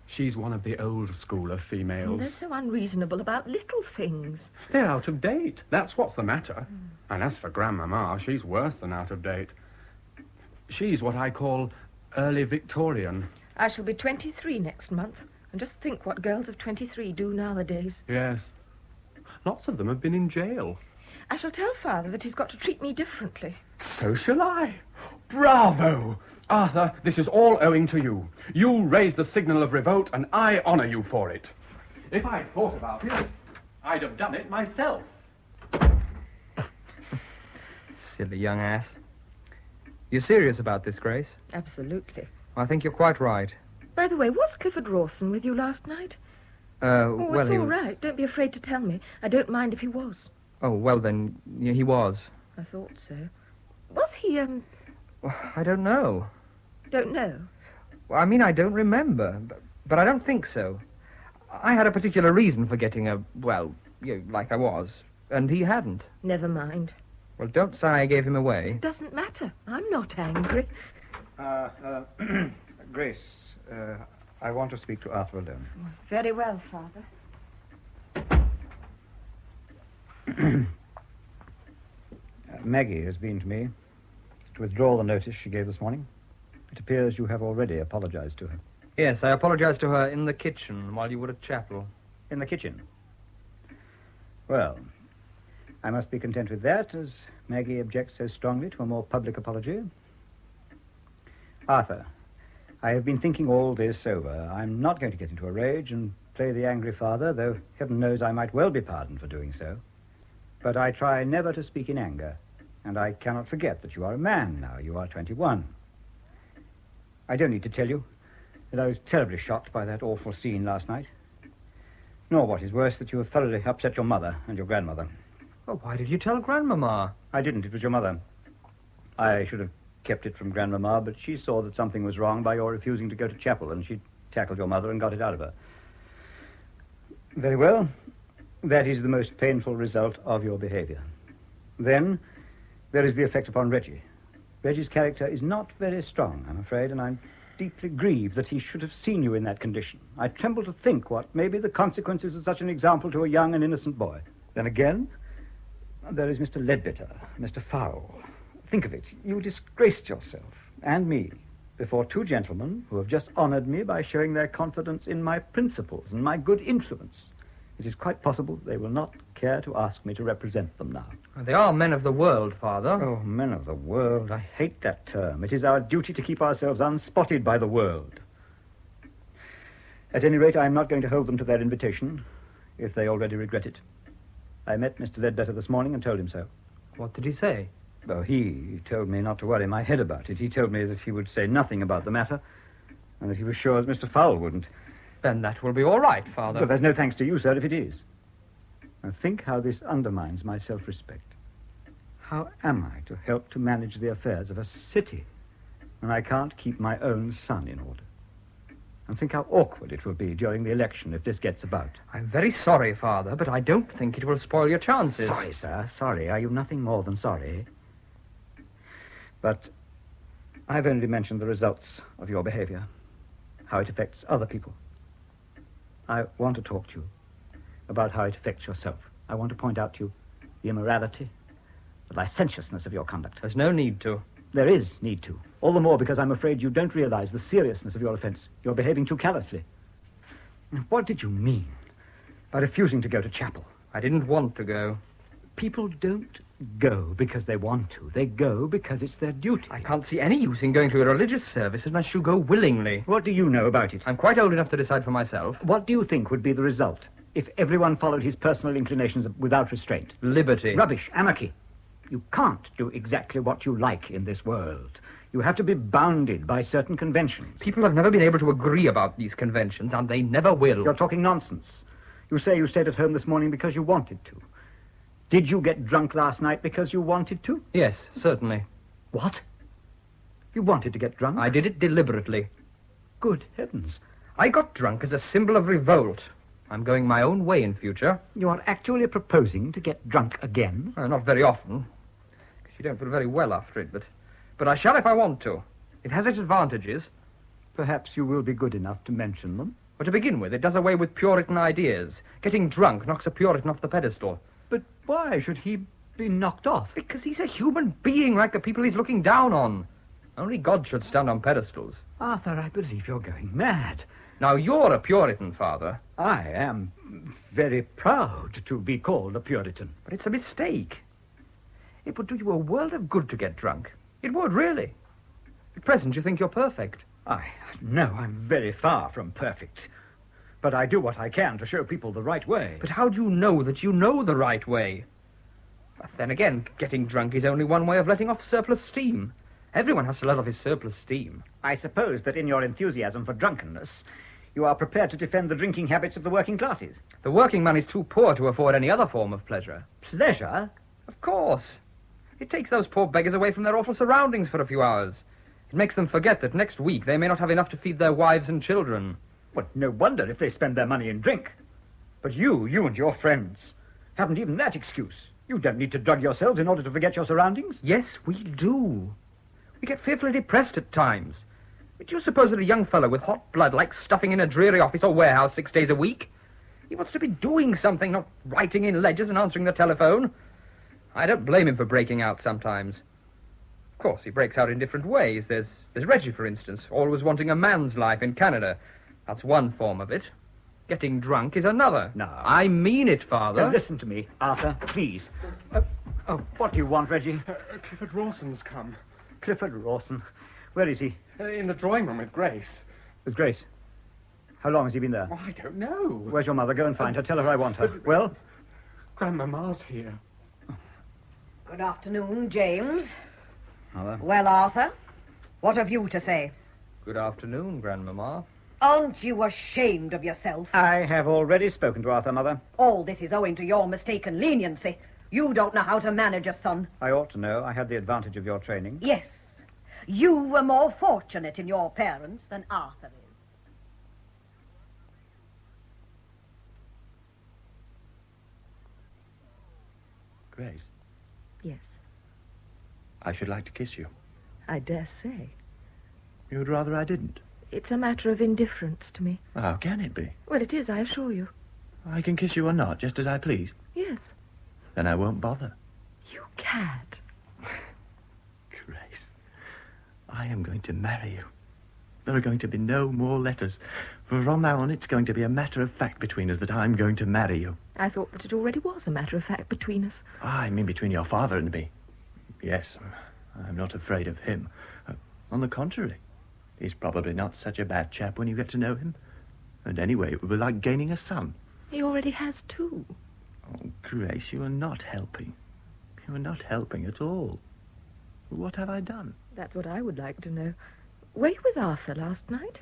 She's one of the old school of females. They're so unreasonable about little things. They're out of date. That's what's the matter. And as for Grandmama, she's worse than out of date. She's what I call early Victorian. I shall be 23 next month. And just think what girls of 23 do nowadays. Yes. Lots of them have been in jail. I shall tell Father that he's got to treat me differently. So shall I. Bravo! Arthur, this is all owing to you. You raised the signal of revolt, and I honor you for it. If I'd thought about it, I'd have done it myself. Silly young ass. You're serious about this, Grace? Absolutely. I think you're quite right. By the way, was Clifford Rawson with you last night? Well, it's all right. Don't be afraid to tell me. I don't mind if he was. Oh, well then, he was. I thought so. Was he, I don't know. Don't know? Well, I mean, I don't remember, but I don't think so. I had a particular reason for getting like I was, and he hadn't. Never mind. Well, don't say I gave him away. Doesn't matter. I'm not angry. Grace, I want to speak to Arthur alone. Very well, Father. Maggie has been to me to withdraw the notice she gave this morning. It appears you have already apologized to her. Yes, I apologized to her in the kitchen while you were at chapel. In the kitchen? Well, I must be content with that, as Maggie objects so strongly to a more public apology. Arthur, I have been thinking all this over. I'm not going to get into a rage and play the angry father, though heaven knows I might well be pardoned for doing so. But I try never to speak in anger, and I cannot forget that you are a man now. You are 21. I don't need to tell you that I was terribly shocked by that awful scene last night. Nor, what is worse, that you have thoroughly upset your mother and your grandmother. Oh, why did you tell Grandmama? I didn't. It was your mother. I should have kept it from Grandmama, but she saw that something was wrong by your refusing to go to chapel, and she tackled your mother and got it out of her. Very well. That is the most painful result of your behavior. Then there is the effect upon Reggie. Reggie's character is not very strong, I'm afraid, and I'm deeply grieved that he should have seen you in that condition. I tremble to think what may be the consequences of such an example to a young and innocent boy. Then again, there is Mr. Leadbitter, Mr. Fowle. Think of it. You disgraced yourself and me before two gentlemen who have just honored me by showing their confidence in my principles and my good influence. It is quite possible they will not care to ask me to represent them now. They are men of the world, Father. Oh, men of the world. I hate that term. It is our duty to keep ourselves unspotted by the world. At any rate, I am not going to hold them to their invitation, if they already regret it. I met Mr. Leadbitter this morning and told him so. What did he say? Oh, he told me not to worry my head about it. He told me that he would say nothing about the matter, and that he was sure as Mr. Fowle wouldn't. Then that will be all right, Father. But there's no thanks to you, sir, if it is. Now think how this undermines my self-respect. How am I to help to manage the affairs of a city when I can't keep my own son in order? And think how awkward it will be during the election if this gets about. I'm very sorry, Father, but I don't think it will spoil your chances. Sorry, sir, sorry. Are you nothing more than sorry? But I've only mentioned the results of your behavior, how it affects other people. I want to talk to you about how it affects yourself. I want to point out to you the immorality, the licentiousness of your conduct. There's no need to. There is need to. All the more because I'm afraid you don't realize the seriousness of your offense. You're behaving too callously. What did you mean by refusing to go to chapel? I didn't want to go. People don't go because they want to. They go because it's their duty. I can't see any use in going to a religious service unless you go willingly. What do you know about it? I'm quite old enough to decide for myself. What do you think would be the result if everyone followed his personal inclinations without restraint? Liberty. Rubbish. Anarchy. You can't do exactly what you like in this world. You have to be bounded by certain conventions. People have never been able to agree about these conventions, and they never will. You're talking nonsense. You say you stayed at home this morning because you wanted to. Did you get drunk last night because you wanted to? Yes, certainly. What? You wanted to get drunk? I did it deliberately. Good heavens. I got drunk as a symbol of revolt. I'm going my own way in future. You are actually proposing to get drunk again? Not very often, because you don't feel very well after it, but I shall if I want to. It has its advantages. Perhaps you will be good enough to mention them. But to begin with, it does away with Puritan ideas. Getting drunk knocks a Puritan off the pedestal. But why should he be knocked off? Because he's a human being like the people he's looking down on. Only God should stand on pedestals. Arthur, I believe you're going mad. Now, you're a Puritan, Father. I am very proud to be called a Puritan. But it's a mistake. It would do you a world of good to get drunk. It would, really. At present, you think you're perfect. No, I'm very far from perfect. But I do what I can to show people the right way. But how do you know that you know the right way? But then again, getting drunk is only one way of letting off surplus steam. Everyone has to let off his surplus steam. I suppose that in your enthusiasm for drunkenness, you are prepared to defend the drinking habits of the working classes. The working man is too poor to afford any other form of pleasure. Pleasure? Of course. It takes those poor beggars away from their awful surroundings for a few hours. It makes them forget that next week they may not have enough to feed their wives and children. Well, no wonder if they spend their money in drink. But you and your friends haven't even that excuse. You don't need to drug yourselves in order to forget your surroundings. Yes, we do. We get fearfully depressed at times. But do you suppose that a young fellow with hot blood likes stuffing in a dreary office or warehouse 6 days a week? He wants to be doing something, not writing in ledgers and answering the telephone. I don't blame him for breaking out sometimes. Of course, he breaks out in different ways. There's Reggie, for instance, always wanting a man's life in Canada. That's one form of it. Getting drunk is another. No. I mean it, Father. Now, listen to me, Arthur, please. What do you want, Reggie? Clifford Rawson's come. Clifford Rawson? Where is he? In the drawing room with Grace. With Grace? How long has he been there? Oh, I don't know. Where's your mother? Go and find her. Tell her I want her. Well? Grandmama's here. Good afternoon, James. Mother? Well, Arthur, what have you to say? Good afternoon, Grandmama. Aren't you ashamed of yourself? I have already spoken to Arthur, Mother. All this is owing to your mistaken leniency. You don't know how to manage a son. I ought to know. I had the advantage of your training. Yes. You were more fortunate in your parents than Arthur is. Grace, Yes, I should like to kiss you. I dare say. You'd rather I didn't? It's a matter of indifference to me. How can it be? Well, it is, I assure you. I can kiss you or not, just as I please. Yes. Then I won't bother. You cad. Grace, I am going to marry you. There are going to be no more letters. From now on, it's going to be a matter of fact between us that I'm going to marry you. I thought that it already was a matter of fact between us. I mean between your father and me. Yes, I'm not afraid of him. On the contrary, he's probably not such a bad chap when you get to know him. And anyway, it would be like gaining a son. He already has two. Oh, Grace, you are not helping. You are not helping at all. What have I done? That's what I would like to know. Were you with Arthur last night?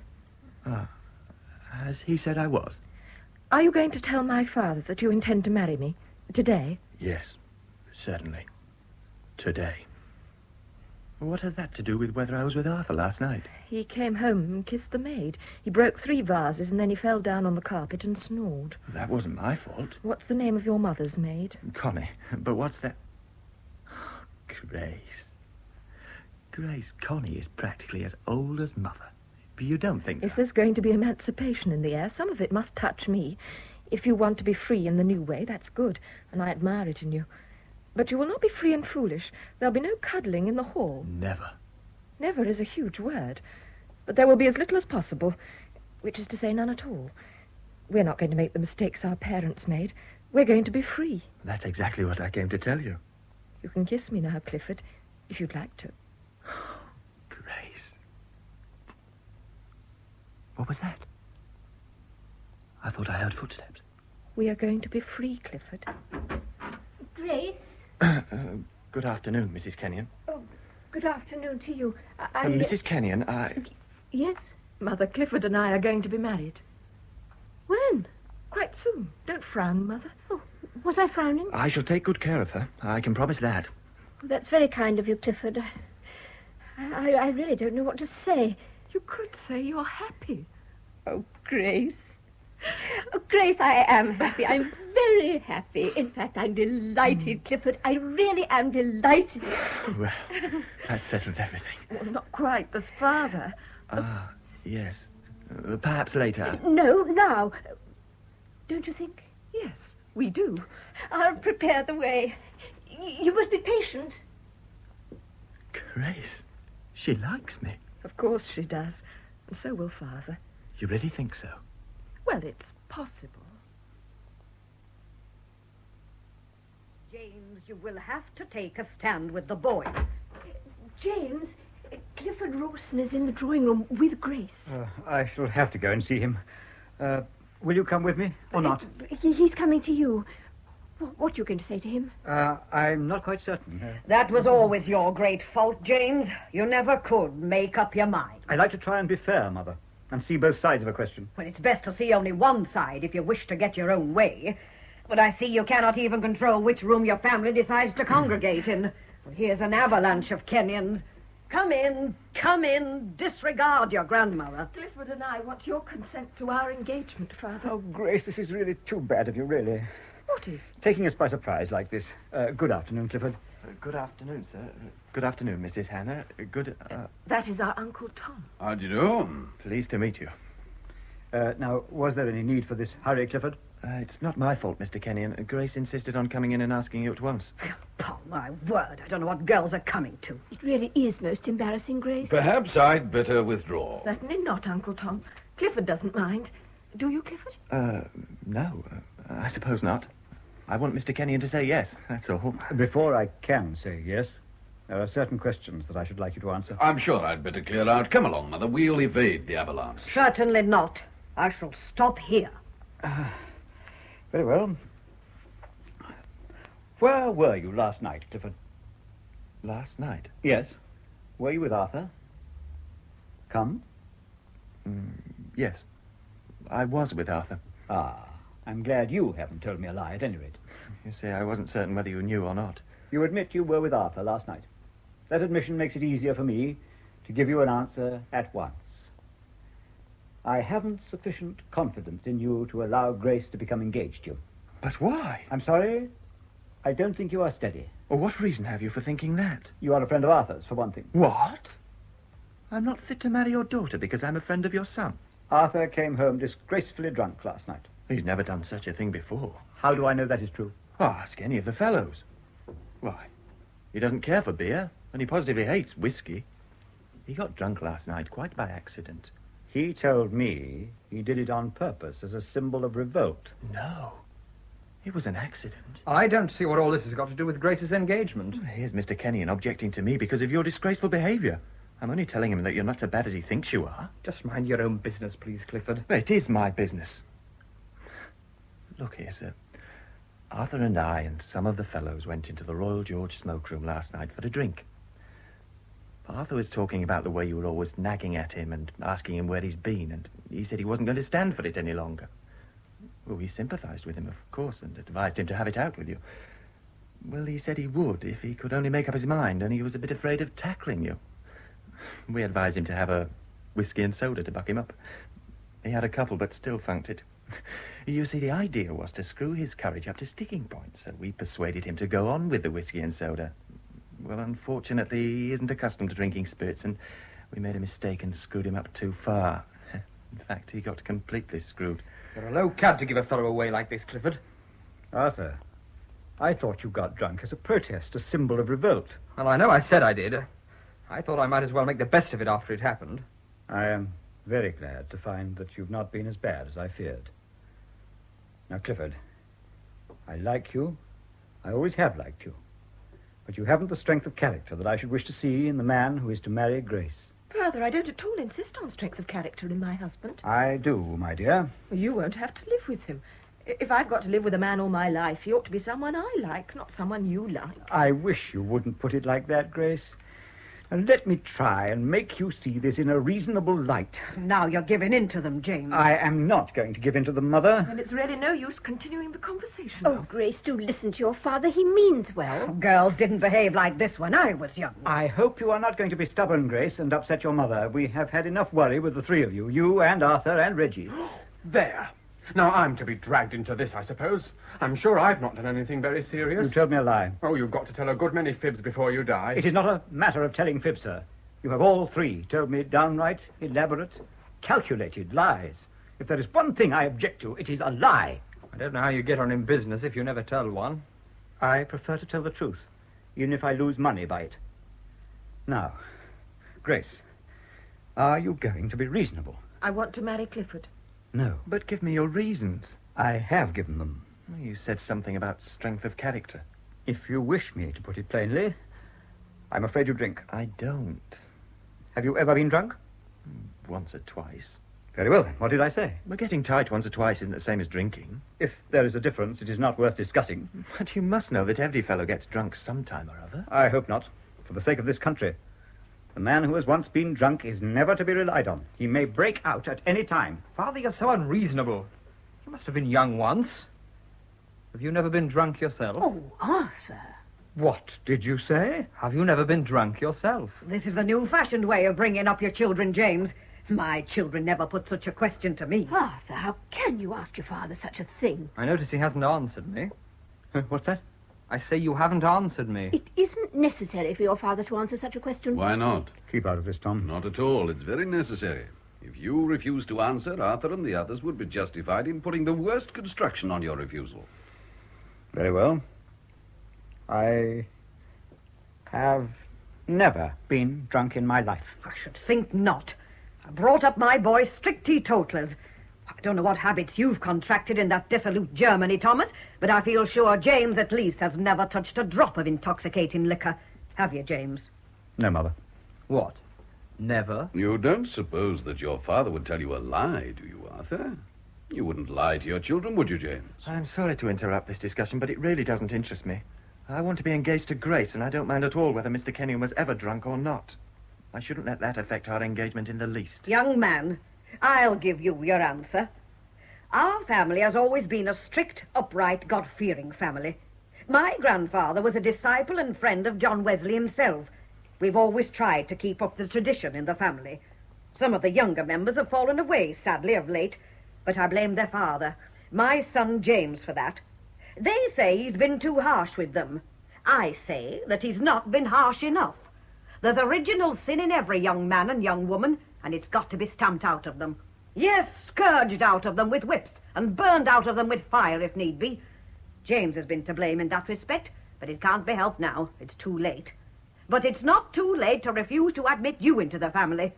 As he said I was? Are you going to tell my father that you intend to marry me today? Yes, certainly. Today. What has that to do with whether I was with Arthur last night? He came home and kissed the maid. He broke 3 vases and then he fell down on the carpet and snored. That wasn't my fault. What's the name of your mother's maid? Connie. But what's that? Grace. Grace, Connie is practically as old as Mother. But you don't think If that? there's going to be emancipation in the air, some of it must touch me. If you want to be free in the new way, that's good, and I admire it in you. But you will not be free and foolish. There'll be no cuddling in the hall. Never. Never is a huge word. But there will be as little as possible, which is to say none at all. We're not going to make the mistakes our parents made. We're going to be free. That's exactly what I came to tell you. You can kiss me now, Clifford, if you'd like to. Grace. What was that? I thought I heard footsteps. We are going to be free, Clifford. Grace? Good afternoon, Mrs. Kennion. Oh, good afternoon to you. Mrs. Kennion, Yes? Mother, Clifford and I are going to be married. When? Quite soon. Don't frown, Mother. Oh, was I frowning? I shall take good care of her. I can promise that. Oh, that's very kind of you, Clifford. I really don't know what to say. You could say you're happy. Oh, Grace. Oh, Grace, I am happy. I'm very happy. In fact, I'm delighted, Clifford. I really am delighted. Well, that settles everything. Well, not quite. There's Father. Yes. Perhaps later. No, now. Don't you think? Yes, we do. I'll prepare the way. You must be patient. Grace, she likes me. Of course she does. And so will Father. You really think so? Well, it's possible. James, you will have to take a stand with the boys. James, Clifford Rawson is in the drawing room with Grace. I shall have to go and see him. Will you come with me or not? He's coming to you. What are you going to say to him? I'm not quite certain. That was always your great fault, James. You never could make up your mind. I like to try and be fair, Mother, and see both sides of a question. Well, it's best to see only one side if you wish to get your own way. But I see you cannot even control which room your family decides to congregate in. Well, here's an avalanche of Kennions. Come in, disregard your grandmother. Clifford and I want your consent to our engagement, Father. Oh, Grace, this is really too bad of you, really. What is? Taking us by surprise like this. Good afternoon, Clifford. Good afternoon, sir. Good afternoon, Mrs. Hannah. That is our Uncle Tom. How do you do? Pleased to meet you. Now, was there any need for this hurry, Clifford? It's not my fault, Mr. Kennion. Grace insisted on coming in and asking you at once. Upon my word, I don't know what girls are coming to. It really is most embarrassing, Grace. Perhaps I'd better withdraw. Certainly not, Uncle Tom. Clifford doesn't mind. Do you, Clifford? No. I suppose not. I want Mr. Kennion to say yes, that's all. Before I can say yes, there are certain questions that I should like you to answer. I'm sure I'd better clear out. Come along, Mother. We'll evade the avalanche. Certainly not. I shall stop here. Very well. Where were you last night, Clifford? Last night? Yes. Were you with Arthur? Come? Yes. I was with Arthur. I'm glad you haven't told me a lie, at any rate. You see, I wasn't certain whether you knew or not. You admit you were with Arthur last night. That admission makes it easier for me to give you an answer at once. I haven't sufficient confidence in you to allow Grace to become engaged to you. But why? I'm sorry. I don't think you are steady. Well, what reason have you for thinking that? You are a friend of Arthur's, for one thing. What? I'm not fit to marry your daughter because I'm a friend of your son. Arthur came home disgracefully drunk last night. He's never done such a thing before. How do I know that is true? Ask any of the fellows. Why, he doesn't care for beer, and he positively hates whiskey. He got drunk last night quite by accident. He told me he did it on purpose as a symbol of revolt. No. It was an accident. I don't see what all this has got to do with Grace's engagement. Here's Mr. Kennion objecting to me because of your disgraceful behaviour. I'm only telling him that you're not so bad as he thinks you are. Just mind your own business, please, Clifford. It is my business. Look here, sir. Arthur and I and some of the fellows went into the Royal George smoke room last night for a drink. Arthur was talking about the way you were always nagging at him and asking him where he's been, and he said he wasn't going to stand for it any longer. Well, we sympathised with him, of course, and advised him to have it out with you. Well, he said he would if he could only make up his mind, and he was a bit afraid of tackling you. We advised him to have a whiskey and soda to buck him up. He had a couple, but still funked it. You see, the idea was to screw his courage up to sticking point, so we persuaded him to go on with the whiskey and soda. Well, unfortunately, he isn't accustomed to drinking spirits, and we made a mistake and screwed him up too far. In fact, he got completely screwed. You're a low cad to give a fellow away like this, Clifford. Arthur, I thought you got drunk as a protest, a symbol of revolt. Well, I know I said I did. I thought I might as well make the best of it after it happened. I am very glad to find that you've not been as bad as I feared. Now, Clifford, I like you. I always have liked you. But you haven't the strength of character that I should wish to see in the man who is to marry Grace. Father, I don't at all insist on strength of character in my husband. I do, my dear. Well, you won't have to live with him. If I've got to live with a man all my life, he ought to be someone I like, not someone you like. I wish you wouldn't put it like that, Grace. And let me try and make you see this in a reasonable light. Now you're giving in to them, James. I am not going to give in to them, Mother. And it's really no use continuing the conversation. Oh, Grace, do listen to your father. He means well. Girls didn't behave like this when I was young. I hope you are not going to be stubborn, Grace, and upset your mother. We have had enough worry with the three of you, you and Arthur and Reggie. There. Now I'm to be dragged into this, I suppose. I'm sure I've not done anything very serious. You told me a lie. Oh, you've got to tell a good many fibs before you die. It is not a matter of telling fibs, sir. You have all three told me downright, elaborate, calculated lies. If there is one thing I object to, it is a lie. I don't know how you get on in business if you never tell one. I prefer to tell the truth, even if I lose money by it. Now, Grace, are you going to be reasonable? I want to marry Clifford. No. But give me your reasons. I have given them. You said something about strength of character. If you wish me to put it plainly, I'm afraid you drink. I don't. Have you ever been drunk? Once or twice. Very well, then. What did I say? But getting tight once or twice isn't the same as drinking. If there is a difference, it is not worth discussing. But you must know that every fellow gets drunk sometime or other. I hope not, for the sake of this country. The man who has once been drunk is never to be relied on. He may break out at any time. Father, you're so unreasonable. You must have been young once. Have you never been drunk yourself? Oh, Arthur. What did you say? Have you never been drunk yourself? This is the new-fashioned way of bringing up your children, James. My children never put such a question to me. Arthur, how can you ask your father such a thing? I notice he hasn't answered me. What's that? I say you haven't answered me. It isn't necessary for your father to answer such a question. Why not? Keep out of this, Tom. Not at all. It's very necessary. If you refuse to answer, Arthur and the others would be justified in putting the worst construction on your refusal. Very well. I have never been drunk in my life. I should think not. I brought up my boys strict teetotalers. I don't know what habits you've contracted in that dissolute Germany, Thomas, but I feel sure James at least has never touched a drop of intoxicating liquor. Have you, James? No, Mother. What? Never? You don't suppose that your father would tell you a lie, do you, Arthur? You wouldn't lie to your children, would you, James? I'm sorry to interrupt this discussion, but it really doesn't interest me. I want to be engaged to Grace, and I don't mind at all whether Mr. Kennion was ever drunk or not. I shouldn't let that affect our engagement in the least. Young man, I'll give you your answer. Our family has always been a strict, upright, God-fearing family. My grandfather was a disciple and friend of John Wesley himself. We've always tried to keep up the tradition in the family. Some of the younger members have fallen away, sadly, of late, but I blame their father, my son James, for that. They say he's been too harsh with them. I say that he's not been harsh enough. There's original sin in every young man and young woman, and it's got to be stamped out of them. Yes, scourged out of them with whips, and burned out of them with fire if need be. James has been to blame in that respect, but it can't be helped now. It's too late. But it's not too late to refuse to admit you into the family.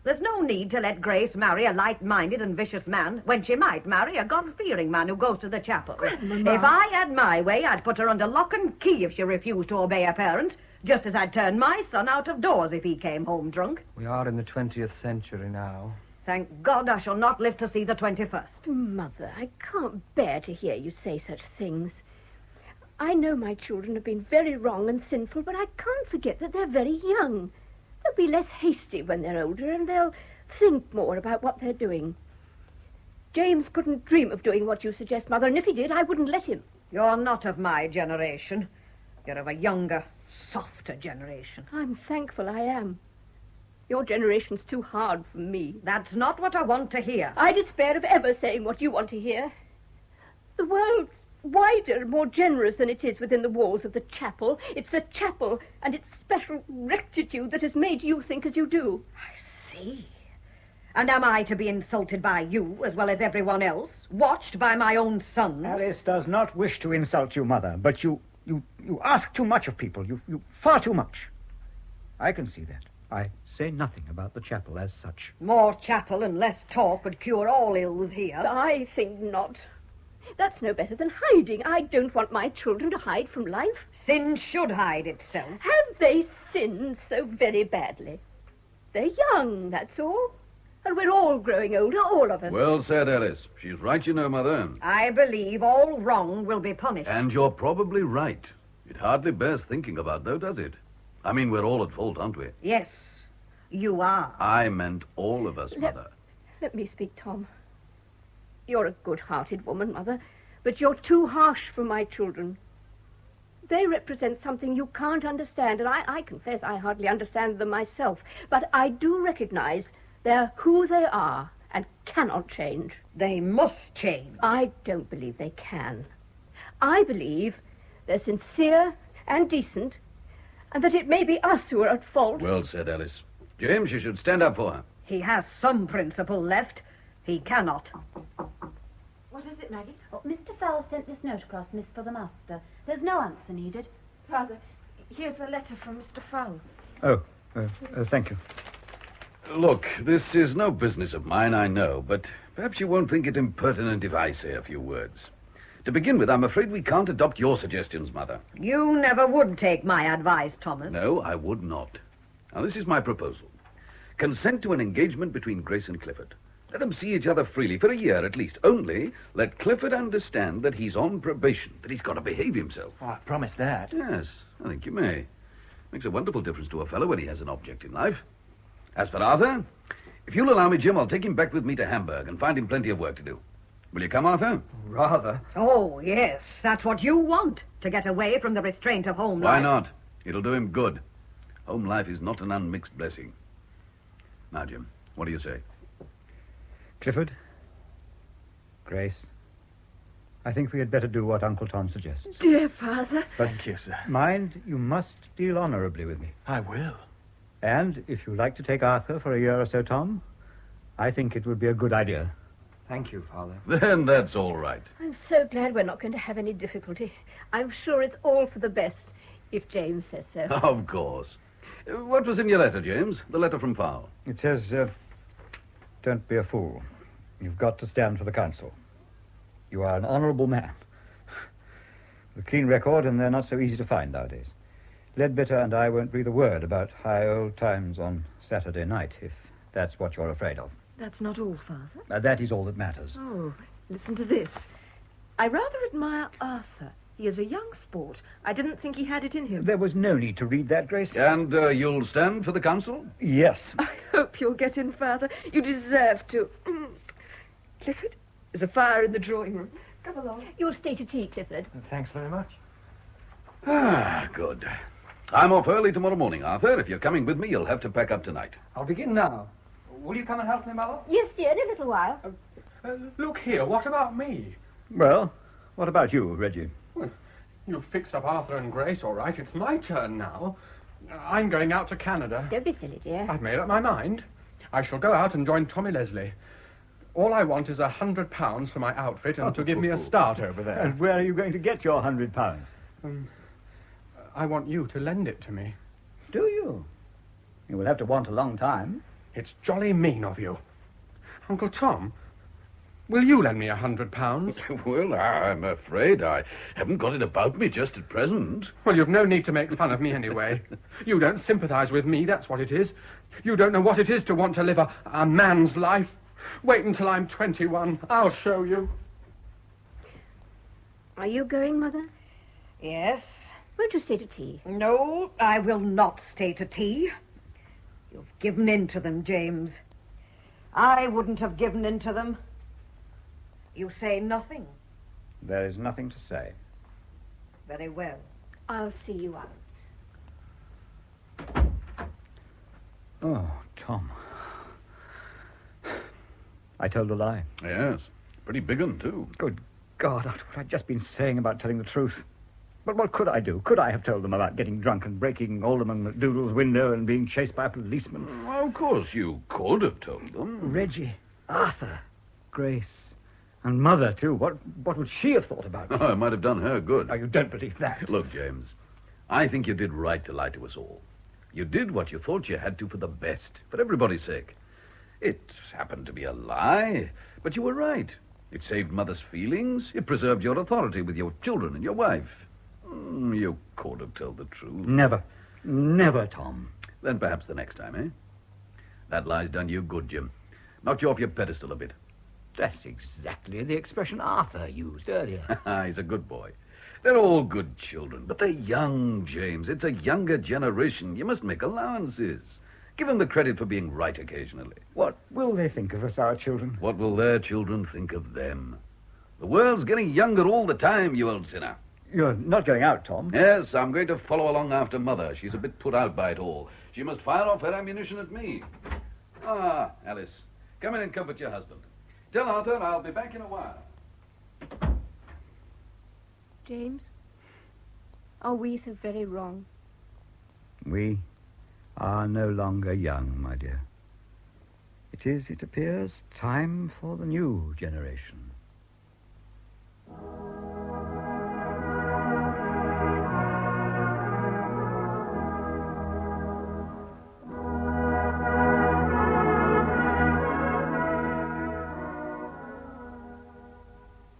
There's no need to let Grace marry a light-minded and vicious man when she might marry a God-fearing man who goes to the chapel. Grandmama. If I had my way, I'd put her under lock and key if she refused to obey her parents, just as I'd turn my son out of doors if he came home drunk. We are in the 20th century now. Thank God I shall not live to see the 21st. Mother, I can't bear to hear you say such things. I know my children have been very wrong and sinful, but I can't forget that they're very young. They'll be less hasty when they're older, and they'll think more about what they're doing. James couldn't dream of doing what you suggest, Mother, and if he did, I wouldn't let him. You're not of my generation. You're of a younger, softer generation. I'm thankful I am. Your generation's too hard for me. That's not what I want to hear. I despair of ever saying what you want to hear. The world's wider and more generous than it is within the walls of the chapel. It's the chapel and its special rectitude that has made you think as you do. I see. And am I to be insulted by you as well as everyone else? Watched by my own sons? Alice does not wish to insult you, Mother, but you ask too much of people. You far too much. I can see that. I say nothing about the chapel as such. More chapel and less talk would cure all ills here. I think not. That's no better than hiding. I don't want my children to hide from life. Sin should hide itself. Have they sinned so very badly? They're young, that's all. And we're all growing older, all of us. Well said, Alice. She's right, you know, Mother. I believe all wrong will be punished. And you're probably right. It hardly bears thinking about, though, does it? I mean, we're all at fault, aren't we? Yes, you are. I meant all of us, Mother. Let me speak, Tom. You're a good-hearted woman, Mother, but you're too harsh for my children. They represent something you can't understand, and I confess I hardly understand them myself. But I do recognize they're who they are and cannot change. They must change. I don't believe they can. I believe they're sincere and decent, and that it may be us who are at fault. Well said, Alice. James, you should stand up for her. He has some principle left. He cannot. What is it, Maggie? Oh, Mr. Fowle sent this note across, miss, for the master. There's no answer needed. Father, here's a letter from Mr. Fowle. Oh, thank you. Look, this is no business of mine, I know, but perhaps you won't think it impertinent if I say a few words. To begin with, I'm afraid we can't adopt your suggestions, Mother. You never would take my advice, Thomas. No, I would not. Now, this is my proposal. Consent to an engagement between Grace and Clifford. Let them see each other freely, for a year at least. Only let Clifford understand that he's on probation, that he's got to behave himself. Oh, I promise that. Yes, I think you may. Makes a wonderful difference to a fellow when he has an object in life. As for Arthur, if you'll allow me, Jim, I'll take him back with me to Hamburg and find him plenty of work to do. Will you come, Arthur? Rather. Oh, yes, that's what you want, to get away from the restraint of home life. Why not? It'll do him good. Home life is not an unmixed blessing. Now, Jim, what do you say? Clifford? Grace? I think we had better do what Uncle Tom suggests. Dear Father. But Thank you, sir. mind, you must deal honorably with me. I will. And if you like to take Arthur for a year or so, Tom, I think it would be a good idea. Thank you, Father. Then that's all right. I'm so glad we're not going to have any difficulty. I'm sure it's all for the best, if James says so. Of course. What was in your letter, James? The letter from Fowle. It says, don't be a fool. You've got to stand for the council. You are an honourable man. With a clean record, and they're not so easy to find nowadays. Leadbitter and I won't breathe a word about high old times on Saturday night, if that's what you're afraid of. That's not all, Father. That is all that matters. Oh, listen to this. I rather admire Arthur. He is a young sport. I didn't think he had it in him. There was no need to read that, Grace. And you'll stand for the council? Yes. I hope you'll get in, Father. You deserve to. Clifford, there's a fire in the drawing room. Come along. You'll stay to tea, Clifford. Thanks very much. Ah, good. I'm off early tomorrow morning, Arthur. If you're coming with me, you'll have to pack up tonight. I'll begin now. Will you come and help me, Mother? Yes, dear, in a little while. Look here, what about me? Well, what about you, Reggie? Well, you've fixed up Arthur and Grace, all right. It's my turn now. I'm going out to Canada. Don't be silly, dear. I've made up my mind. I shall go out and join Tommy Leslie. All I want is £100 for my outfit and to give me a start over there. And where are you going to get your £100? I want you to lend it to me. Do you? You will have to want a long time. It's jolly mean of you. Uncle Tom, will you lend me £100? Well, I'm afraid I haven't got it about me just at present. Well, you've no need to make fun of me anyway. You don't sympathise with me, that's what it is. You don't know what it is to want to live a man's life. Wait until I'm 21. I'll show you. Are you going, Mother? Yes. Won't you stay to tea? No, I will not stay to tea. You've given in to them, James. I wouldn't have given in to them. You say nothing. There is nothing to say. Very well. I'll see you out. Oh, Tom. I told a lie. Yes. Pretty big one, too. Good God, after what I'd just been saying about telling the truth. But what could I do? Could I have told them about getting drunk and breaking Alderman McDoodle's window and being chased by a policeman? Well, of course you could have told them. Reggie, Arthur, Grace, and Mother, too. What would she have thought about me? Oh, it might have done her good. Oh, you don't believe that? Look, James, I think you did right to lie to us all. You did what you thought you had to for the best, for everybody's sake. It happened to be a lie, but you were right. It saved Mother's feelings. It preserved your authority with your children and your wife. You could have told the truth. Never. Never, Tom. Then perhaps the next time, eh? That lie's done you good, Jim. Knocked you off your pedestal a bit. That's exactly the expression Arthur used earlier. He's a good boy. They're all good children, but they're young, James. It's a younger generation. You must make allowances. Give them the credit for being right occasionally. What will they think of us, our children? What will their children think of them? The world's getting younger all the time, you old sinner. You're not going out, Tom? Yes, I'm going to follow along after Mother. She's a bit put out by it all. She must fire off her ammunition at me. Ah, Alice, come in and comfort your husband. Tell Arthur I'll be back in a while. James, are we so very wrong? We are no longer young, my dear. It is, it appears, time for the new generation.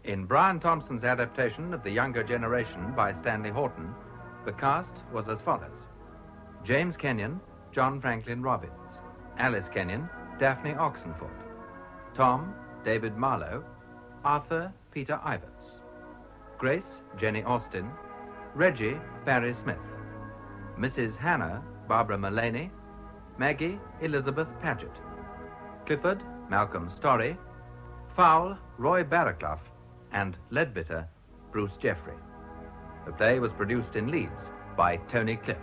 In Brian Thompson's adaptation of The Younger Generation by Stanley Houghton, the cast was as follows. James Kennion, John Franklyn-Robbins. Alice Kennion, Daphne Oxenford. Tom, David Mahlowe. Arthur, Peter Ivatts. Grace, Jenny Austen. Reggie, Barrie Smith. Mrs. Hannah, Barbara Mullaney. Maggie, Elisabeth Paget. Clifford, Malcolm Storry. Fowle, Roy Barraclough. And Leadbitter, Bruce Jeffery. The play was produced in Leeds by Tony Cliff.